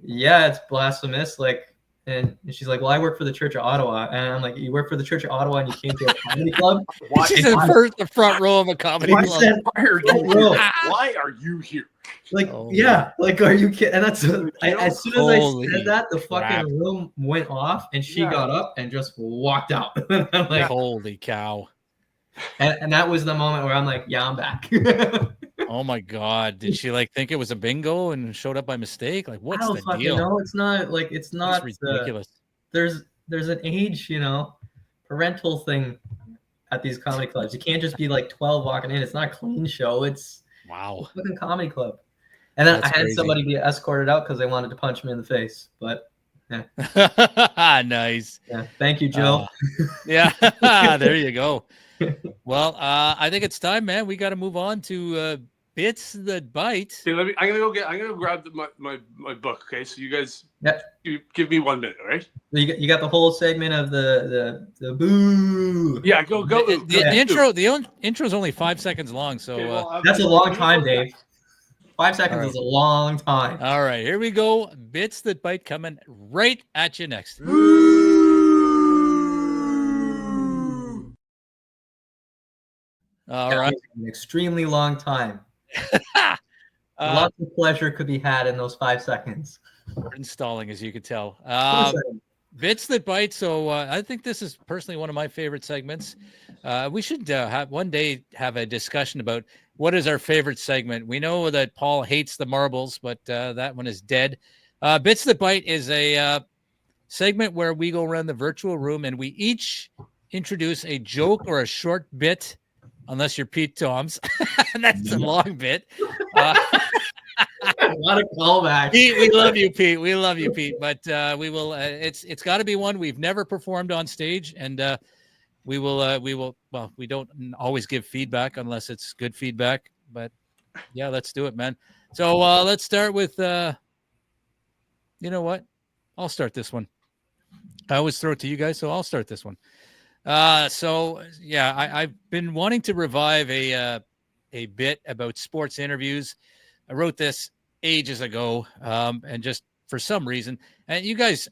yeah, it's blasphemous. Like, and she's like, well, I work for the Church of Ottawa. And I'm like, you work for the Church of Ottawa and you came to a comedy club? She's in the front row of a comedy I club. said, Why are you Bro. here? Why are you here? like, Oh, yeah, like, are you kidding? And that's as soon as I Holy said that, the crap. fucking room went off and she Yeah. got up and just walked out. And I'm like, Holy cow. and that was the moment where I'm like, yeah, I'm back. Oh my God. Did she like think it was a bingo and showed up by mistake? Like, I what's don't the fucking deal? know. It's not like, it's not That's ridiculous. there's an age, parental thing at these comedy clubs. You can't just be like 12 walking in. It's not a clean show. It's Wow. a fucking comedy club. And then That's I had crazy. somebody be escorted out because they wanted to punch me in the face. But Nice. yeah, thank you, Joe. Yeah. There you go. Well, I think it's time, man. We got to move on to Bits That Bite. Okay, I'm gonna grab my book. Okay, so you guys, Yeah. you give me 1 minute, all right? You got the whole segment of the boo. Yeah, go. The intro is only 5 seconds long, so That's a long time, Dave. 5 seconds All right. is a long time. all right, here we go. Bits That Bite coming right at you next. All That right. was an extremely long time. Lots of pleasure could be had in those 5 seconds. We're installing, as you can tell. 2 seconds. Bits That Bite. So I think this is personally one of my favorite segments. We should have one day have a discussion about what is our favorite segment. We know that Paul hates the marbles, but that one is dead. Bits That Bite is a segment where we go around the virtual room and we each introduce a joke or a short bit, unless you're Pete Toms, and that's a long bit. A lot of callbacks. Pete, we love you, Pete. We love you, Pete. But we will. It's got to be one we've never performed on stage, and we will. Well, we don't always give feedback unless it's good feedback. But yeah, let's do it, man. So let's start with. You know what? I'll start this one. I always throw it to you guys, so I'll start this one. So yeah, I've been wanting to revive a bit about sports interviews. I wrote this ages ago, and just for some reason, and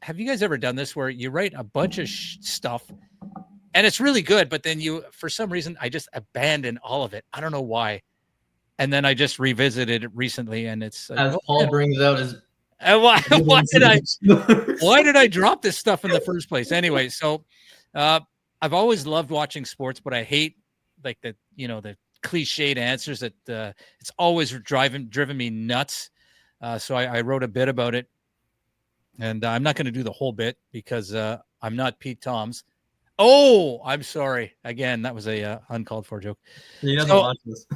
have you guys ever done this where you write a bunch of stuff and it's really good, but then for some reason, I just abandon all of it. I don't know why. And then I just revisited it recently, and it's like, As Paul brings out his. why did I drop this stuff in the first place? Anyway, so I've always loved watching sports, but I hate like the cliched answers that it's always driven me nuts. So I wrote a bit about it, and I'm not going to do the whole bit because I'm not Pete Toms. Oh, I'm sorry. Again, that was a uncalled for joke. He doesn't watch this.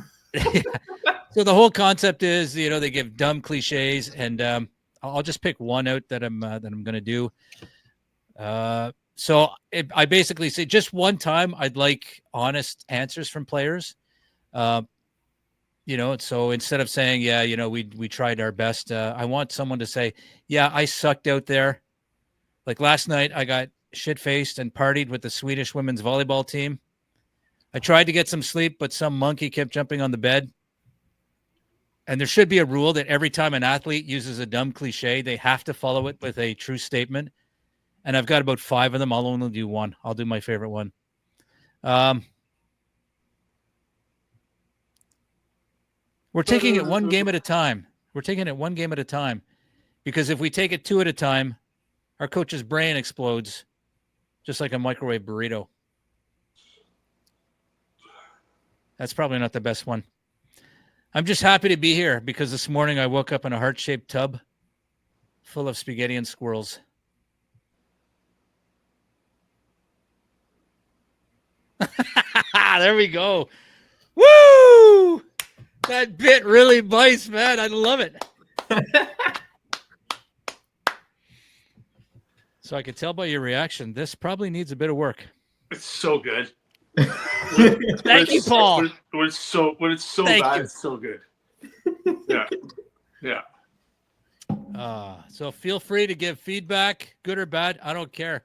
So the whole concept is, they give dumb cliches, and I'll just pick one out that I'm going to do. So I basically say just one time I'd like honest answers from players. So instead of saying, yeah, we tried our best, I want someone to say, yeah, I sucked out there. Like last night, I got shit-faced and partied with the Swedish women's volleyball team. I tried to get some sleep, but some monkey kept jumping on the bed. And there should be a rule that every time an athlete uses a dumb cliche, they have to follow it with a true statement. And I've got about 5 of them. I'll only do one. I'll do my favorite one. We're taking it one game at a time. Because if we take it 2 at a time, our coach's brain explodes just like a microwave burrito. That's probably not the best one. I'm just happy to be here because this morning I woke up in a heart-shaped tub full of spaghetti and squirrels. There we go. Woo! That bit really bites, man. I love it. So I could tell by your reaction, this probably needs a bit of work. It's so good. Thank you, Paul. When it's so Thank bad, you. it's so good. Yeah. So feel free to give feedback, good or bad. I don't care.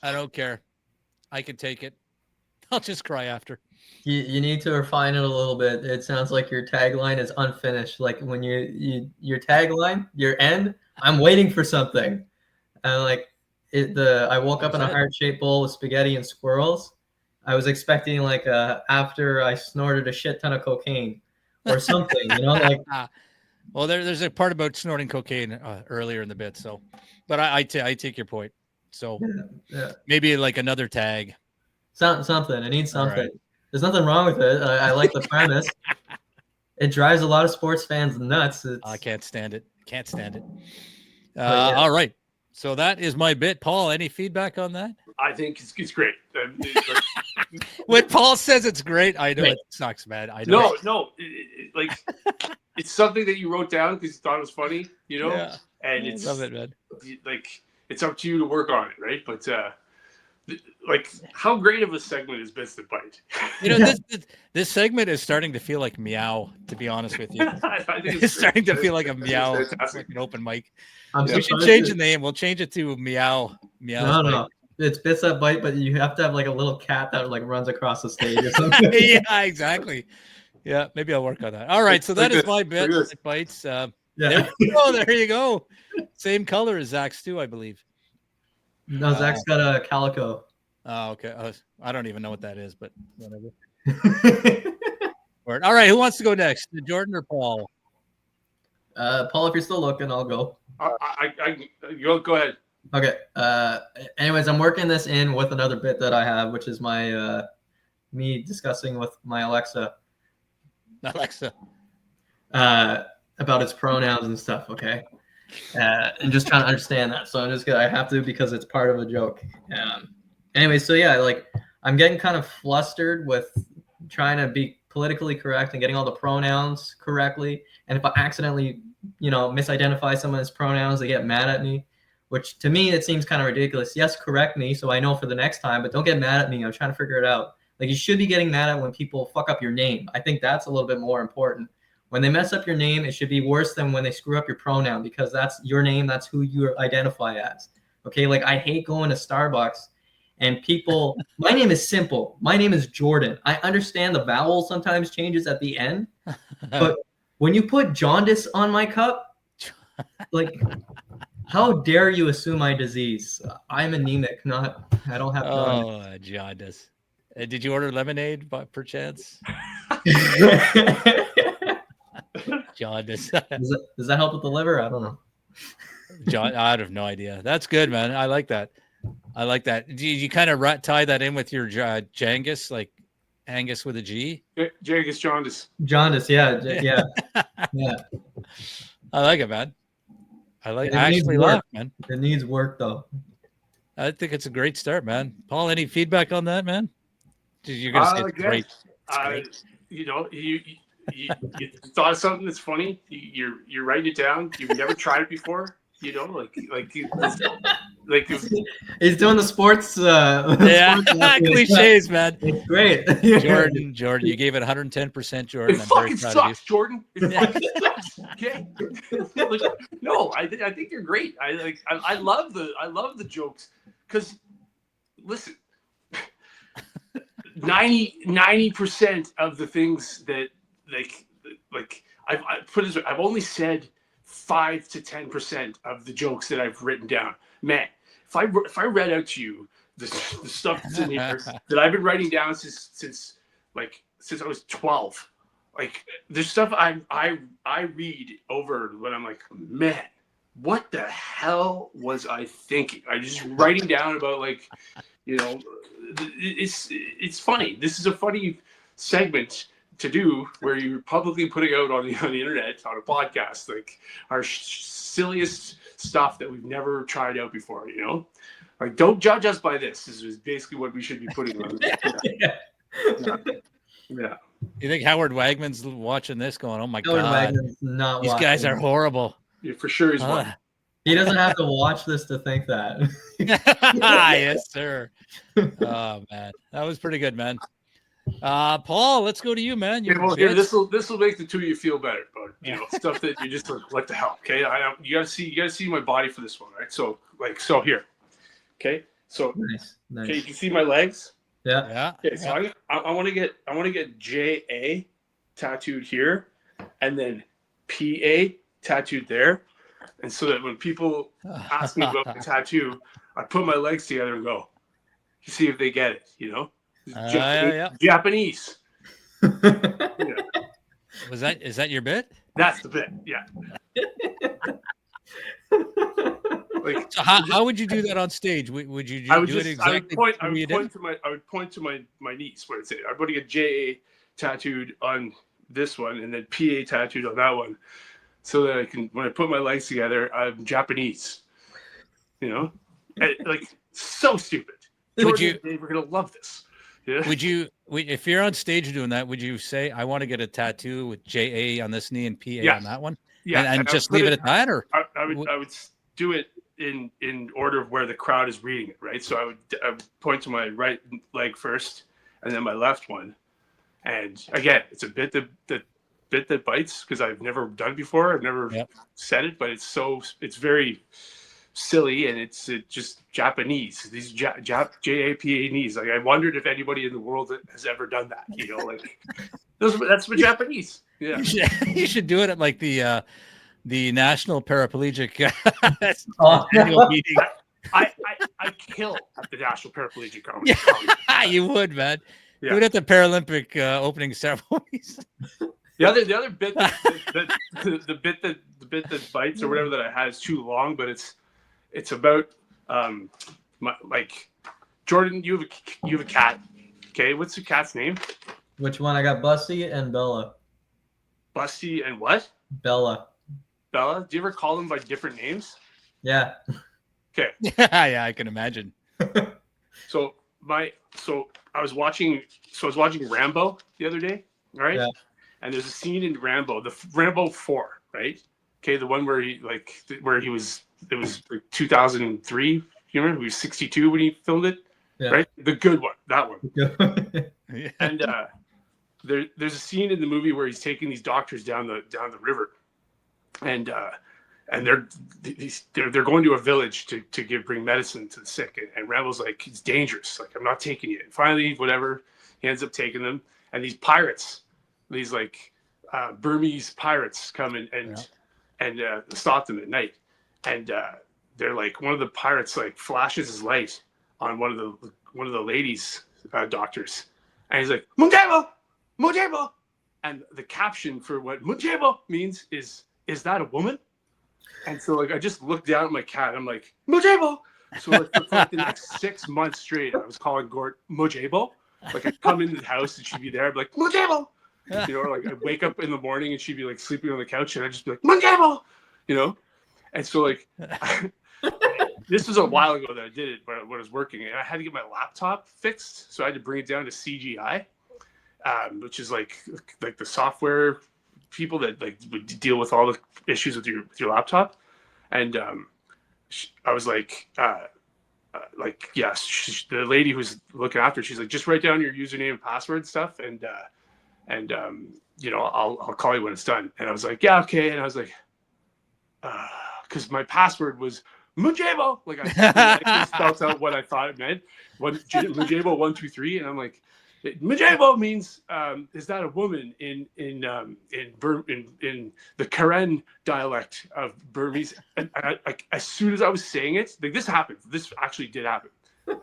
I can take it. I'll just cry after. You need to refine it a little bit. It sounds like your tagline is unfinished. Like when your tagline, your end, I'm waiting for something. And like I woke up in a heart-shaped bowl with spaghetti and squirrels. I was expecting like after I snorted a shit ton of cocaine or something, like. Well, there's a part about snorting cocaine earlier in the bit. So, but I take your point. So Yeah. maybe like another tag. Something. It needs something. Right. There's nothing wrong with it. I like the premise. It drives a lot of sports fans nuts. I can't stand it. Can't stand it. Yeah. All right. So that is my bit. Paul, any feedback on that? I think it's great. When Paul says it's great, I know it sucks, man. I know. No. It's something that you wrote down because you thought it was funny, Yeah. And it's love it, man. Like it's up to you to work on it, right? But like, how great of a segment is Bits That Bite? This segment is starting to feel like meow. To be honest with you, I think it's starting to feel like a meow, like an open mic. We should change the name. We'll change it to meow. No. It's Bits That Bite, but you have to have like a little cat that like runs across the stage or something. Yeah, exactly. Yeah, maybe I'll work on that. All right, so that is my bit. It bites. Yeah. There you go. Same color as Zach's too, I believe. No, Zach's got a calico. Oh, okay. I don't even know what that is, but whatever. All right, who wants to go next? Jordan or Paul? Paul, if you're still looking, I'll go. Go ahead. Okay. Anyways, I'm working this in with another bit that I have, which is my me discussing with my Alexa about its pronouns and stuff. Okay. And just trying to understand that. So I have to because it's part of a joke. Anyway, so yeah, like I'm getting kind of flustered with trying to be politically correct and getting all the pronouns correctly. And if I accidentally, misidentify someone's pronouns, they get mad at me, which to me, it seems kind of ridiculous. Yes, correct me so I know for the next time, but don't get mad at me. I'm trying to figure it out. Like you should be getting mad at when people fuck up your name. I think that's a little bit more important. When they mess up your name, it should be worse than when they screw up your pronoun because that's your name. That's who you identify as. Okay. Like I hate going to Starbucks and people, my name is simple. My name is Jordan. I understand the vowel sometimes changes at the end, but when you put jaundice on my cup, like how dare you assume my disease? I'm anemic, I don't have jaundice. Oh, jaundice. Did you order lemonade by perchance? Jaundice. Does that help with the liver? I don't know. I have no idea. That's good, man. I like that. Do you kind of tie that in with your Jangus, like Angus with a G? Jangus Jaundice. Jaundice, yeah. I like it, man. I actually laugh, man. It needs work, though. I think it's a great start, man. Paul, any feedback on that, man? You're gonna say it's great. You thought of something that's funny. You're writing it down. You've never tried it before. He's doing the sports. Cliches, man. It's great. Jordan, you gave it 110%, Jordan. It fucking sucks, Jordan. It fucking sucks. Okay. No, I think you're great. I love the jokes because listen, 90% of the things that I've put it this way, I've only said 5 to 10% of the jokes that I've written down. Man, if I read out to you the stuff that's in here that I've been writing down since I was 12, like there's stuff I read over when I'm like, man, what the hell was I thinking? I just writing down about it's funny. This is a funny segment to do where you're publicly putting out on the internet on a podcast like our silliest stuff that we've never tried out before. Like don't judge us by this. This is basically what we should be putting on. Yeah. You think Howard Wagman's watching this, going, "Oh my Howard god, Wagman's not these watching. guys are horrible." Yeah, for sure he's one. He doesn't have to watch this to think that. Yes, sir. Oh man, that was pretty good, man. Paul, let's go to you, man. This will make the two of you feel better, but stuff that you just like to help. Okay, you gotta see my body for this one, right? So here, okay. So nice. Okay, you can see my legs. Yeah. Yeah. Okay, so I want to get JA tattooed here, and then PA tattooed there, and so that when people ask me about the tattoo, I put my legs together and go, see if they get it. You know, Yeah. Japanese. Yeah, Is that your bit? that's the bit. Yeah. Like, So how would you do that on stage? Would you do it exactly? I would point to my niece where it's say I'm going to get JA tattooed on this one and then PA tattooed on that one, so that I can, when I put my legs together, I'm Japanese. You know, like, so stupid. Jordan and Dave are gonna love this. Yeah. Would you, if you're on stage doing that, would you say, I want to get a tattoo with JA on this knee and PA on that one? Yeah, and just leave it at that, or I would do it in order of where the crowd is reading it, right? So I would point to my right leg first, and then my left one. And again, it's a bit that bites because I've never done it before. I've never said it, but it's very silly, and it's just Japanese. These Japanese. Like, I wondered if anybody in the world has ever done that. You know, like that's what Japanese. Yeah, you should do it at like the National Paraplegic annual meeting. I kill at the National Paraplegic Comedy. You would, man. Yeah. Do it at the Paralympic opening ceremonies. The other bit the bit that bites or whatever that I had is too long, but it's about like, Jordan, you have a cat. Okay, what's the cat's name? Which one? I got Busty and Bella. Busty and what? Bella. Bella. Do you ever call them by different names? Yeah. Okay. Yeah, I can imagine. So I was watching Rambo the other day, right? Yeah. And there's a scene in Rambo, the Rambo 4, right? Okay, the one where he was, it was like 2003. You remember? He was 62 when he filmed it, right? The good one, that one. And there's a scene in the movie where he's taking these doctors down the river, and they're going to a village to bring medicine to the sick, and Rambo's like, it's dangerous, like, I'm not taking you. And finally, whatever, he ends up taking them, and these pirates, these like Burmese pirates come and stop them at night, and they're like, one of the pirates like flashes his light on one of the ladies doctors, and he's like, Mujebo, Mujebo, and the caption for what Mujebo means is that a woman? And so, like, I just looked down at my cat. And I'm like, Mujebo. So like, for like the next 6 months straight, I was calling Gort Mujebo. Like, I'd come into the house and she'd be there. I'd be like, Mujebo. You know, or like, I'd wake up in the morning and she'd be like sleeping on the couch, and I'd just be like, Mujebo. You know. And so, like, this was a while ago that I did it when I was working, and I had to get my laptop fixed, so I had to bring it down to CGI, which is like the software people that like would deal with all the issues with your laptop. And I was like, yes, the lady who's looking after it, she's like, just write down your username and password stuff, and you know, I'll call you when it's done. And I was like, yeah, okay. And I was like, because my password was Mujebo, like, I spelled out what I thought it meant, Mujebo 123, and I'm like, Mujebo means is that a woman in the Karen dialect of Burmese. And as soon as I was saying it, like, this happened. This actually did happen.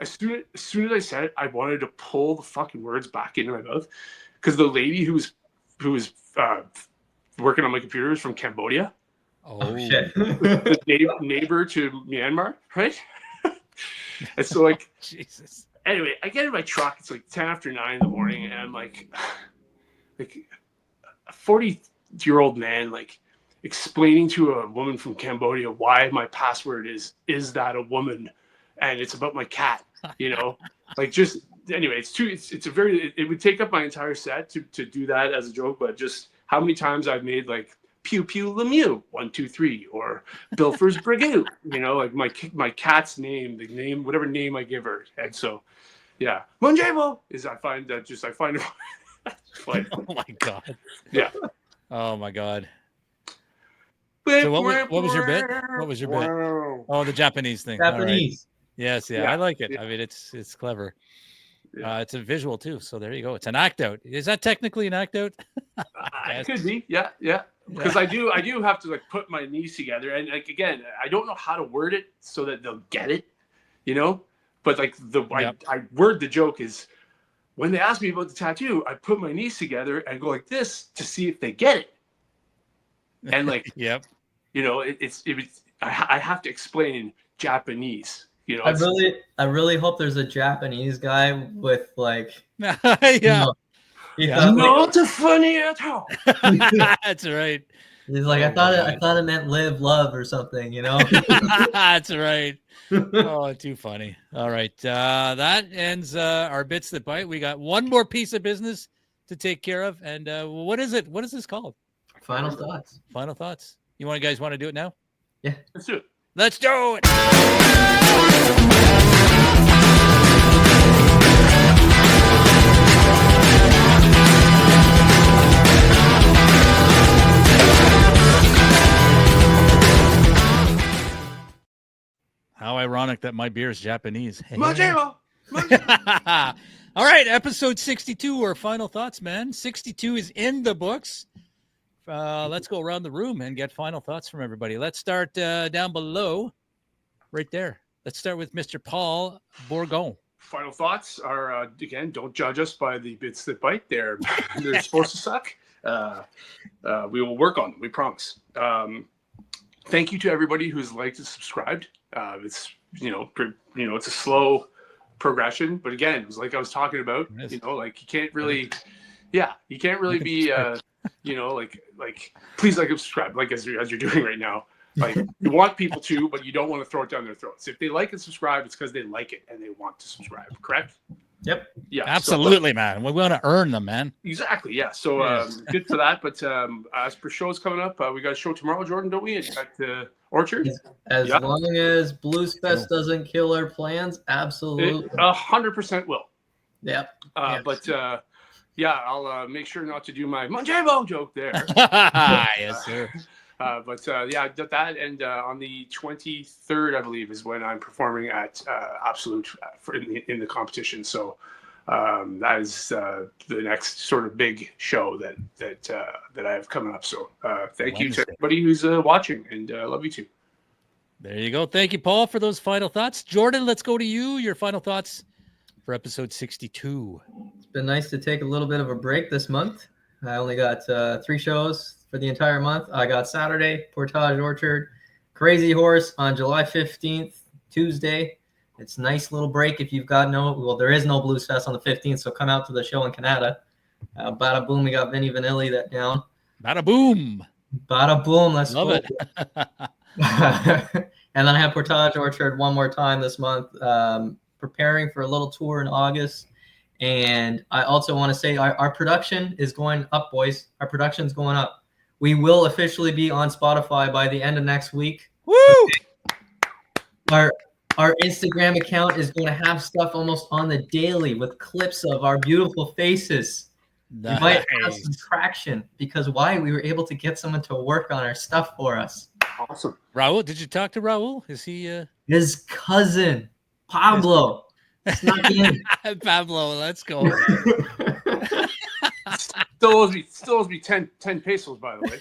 As soon as I said it, I wanted to pull the fucking words back into my mouth, because the lady who was working on my computer was from Cambodia. Oh shit! The neighbor to Myanmar, right? And so, like, Jesus. Anyway, I get in my truck. It's like 10 after 9 in the morning, and I'm like a 40-year-old man, like, explaining to a woman from Cambodia why my password is that a woman, and it's about my cat. You know, like, just anyway, it would take up my entire set to do that as a joke, but just how many times I've made like Pew Pew Lemieux 1 2 3 or Bilfer's Brigade, you know, like my cat's name, the name, whatever name I give her. And so, yeah, Mujebo is, I find it funny. Oh my god. Yeah. Oh my god. So what was your bit? What was your bit? Oh, the Japanese thing. Japanese. All right. Yes, yeah, I like it. I mean, it's clever. It's a visual too. So there you go. It's an act out. Is that technically an act out? It could be. Yeah. Because I do have to like put my knees together, and like again, I don't know how to word it so that they'll get it, But like I word the joke is when they ask me about the tattoo, I put my knees together and go like this to see if they get it. And like, yep. I have to explain in Japanese. I really hope there's a Japanese guy with like yeah. Not funny at all. That's right. He's like, I thought it meant live, love, or something, That's right. Oh, too funny. All right. That ends our Bits That Bite. We got one more piece of business to take care of. And what is it? What is this called? Final thoughts. Final thoughts. You guys want to do it now? Yeah. Let's do it. Let's do it. How ironic that my beer is Japanese. Majiro! All right, episode 62, our final thoughts, man. 62 is in the books. Let's go around the room and get final thoughts from everybody. Let's start down below, right there. Let's start with Mr. Paul Bourgon. Final thoughts are, again, don't judge us by the bits that bite. They're supposed to suck. We will work on them, we promise. Thank you to everybody who's liked and subscribed. It's it's a slow progression, but again, it was like I was talking about. Like you can't really be like please like and subscribe like as you're doing right now. Like you want people to, but you don't want to throw it down their throats. If they like and subscribe, it's because they like it and they want to subscribe. Correct? Yep. Yeah. Absolutely, man. We want to earn them, man. Exactly. Yeah. So good for that. But as per shows coming up, we got a show tomorrow, Jordan, don't we? At Orchard. As long as Blues Fest doesn't kill our plans, absolutely. 100% will. Yep. But I'll make sure not to do my Manjabo joke there. Yes, sir. That and on the 23rd, I believe, is when I'm performing at Absolute in the competition. So that is the next sort of big show that I have coming up. So thank you to everybody who's watching, and love you too. There you go. Thank you, Paul, for those final thoughts. Jordan, let's go to you. Your final thoughts for episode 62. It's been nice to take a little bit of a break this month. I only got 3 shows for the entire month. I got Saturday, Portage Orchard, Crazy Horse on July 15th, Tuesday. It's a nice little break if you've got there is no Blues Fest on the 15th, so come out to the show in Canada. Bada boom, we got Vinny Vanilli that down. Bada boom. Bada boom, let's love it. And then I have Portage Orchard one more time this month, preparing for a little tour in August. And I also want to say our production is going up, boys. Our production's going up. We will officially be on Spotify by the end of next week. Woo! Our Instagram account is going to have stuff almost on the daily with clips of our beautiful faces. Nice. We might have some traction because we were able to get someone to work on our stuff for us. Awesome. Raul, did you talk to Raul? Is he his cousin, Pablo? Snuck in. Pablo, let's go. Still owes me 10 pesos, by the way.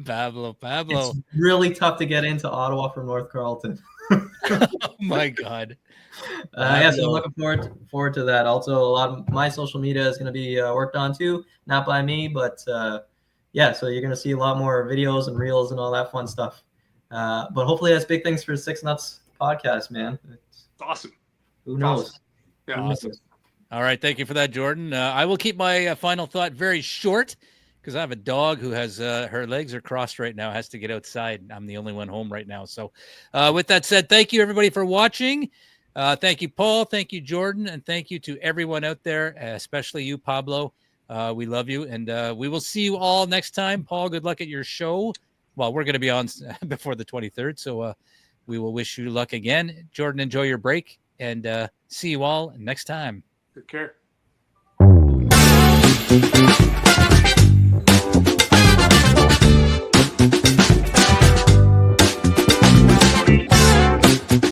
Pablo. It's really tough to get into Ottawa from North Carlton. Oh my God. So I'm looking forward to that. Also, a lot of my social media is going to be worked on too, not by me, but so you're going to see a lot more videos and reels and all that fun stuff. But hopefully that's big things for Six Nutz Podcast, man. It's awesome. Who knows? Awesome. Yeah, awesome. All right, thank you for that, Jordan. I will keep my final thought very short because I have a dog who has her legs are crossed right now, has to get outside. I'm the only one home right now. So with that said, thank you, everybody, for watching. Thank you, Paul. Thank you, Jordan. And thank you to everyone out there, especially you, Pablo. We love you. And we will see you all next time. Paul, good luck at your show. Well, we're going to be on before the 23rd. So we will wish you luck again. Jordan, enjoy your break. And see you all next time. Take care.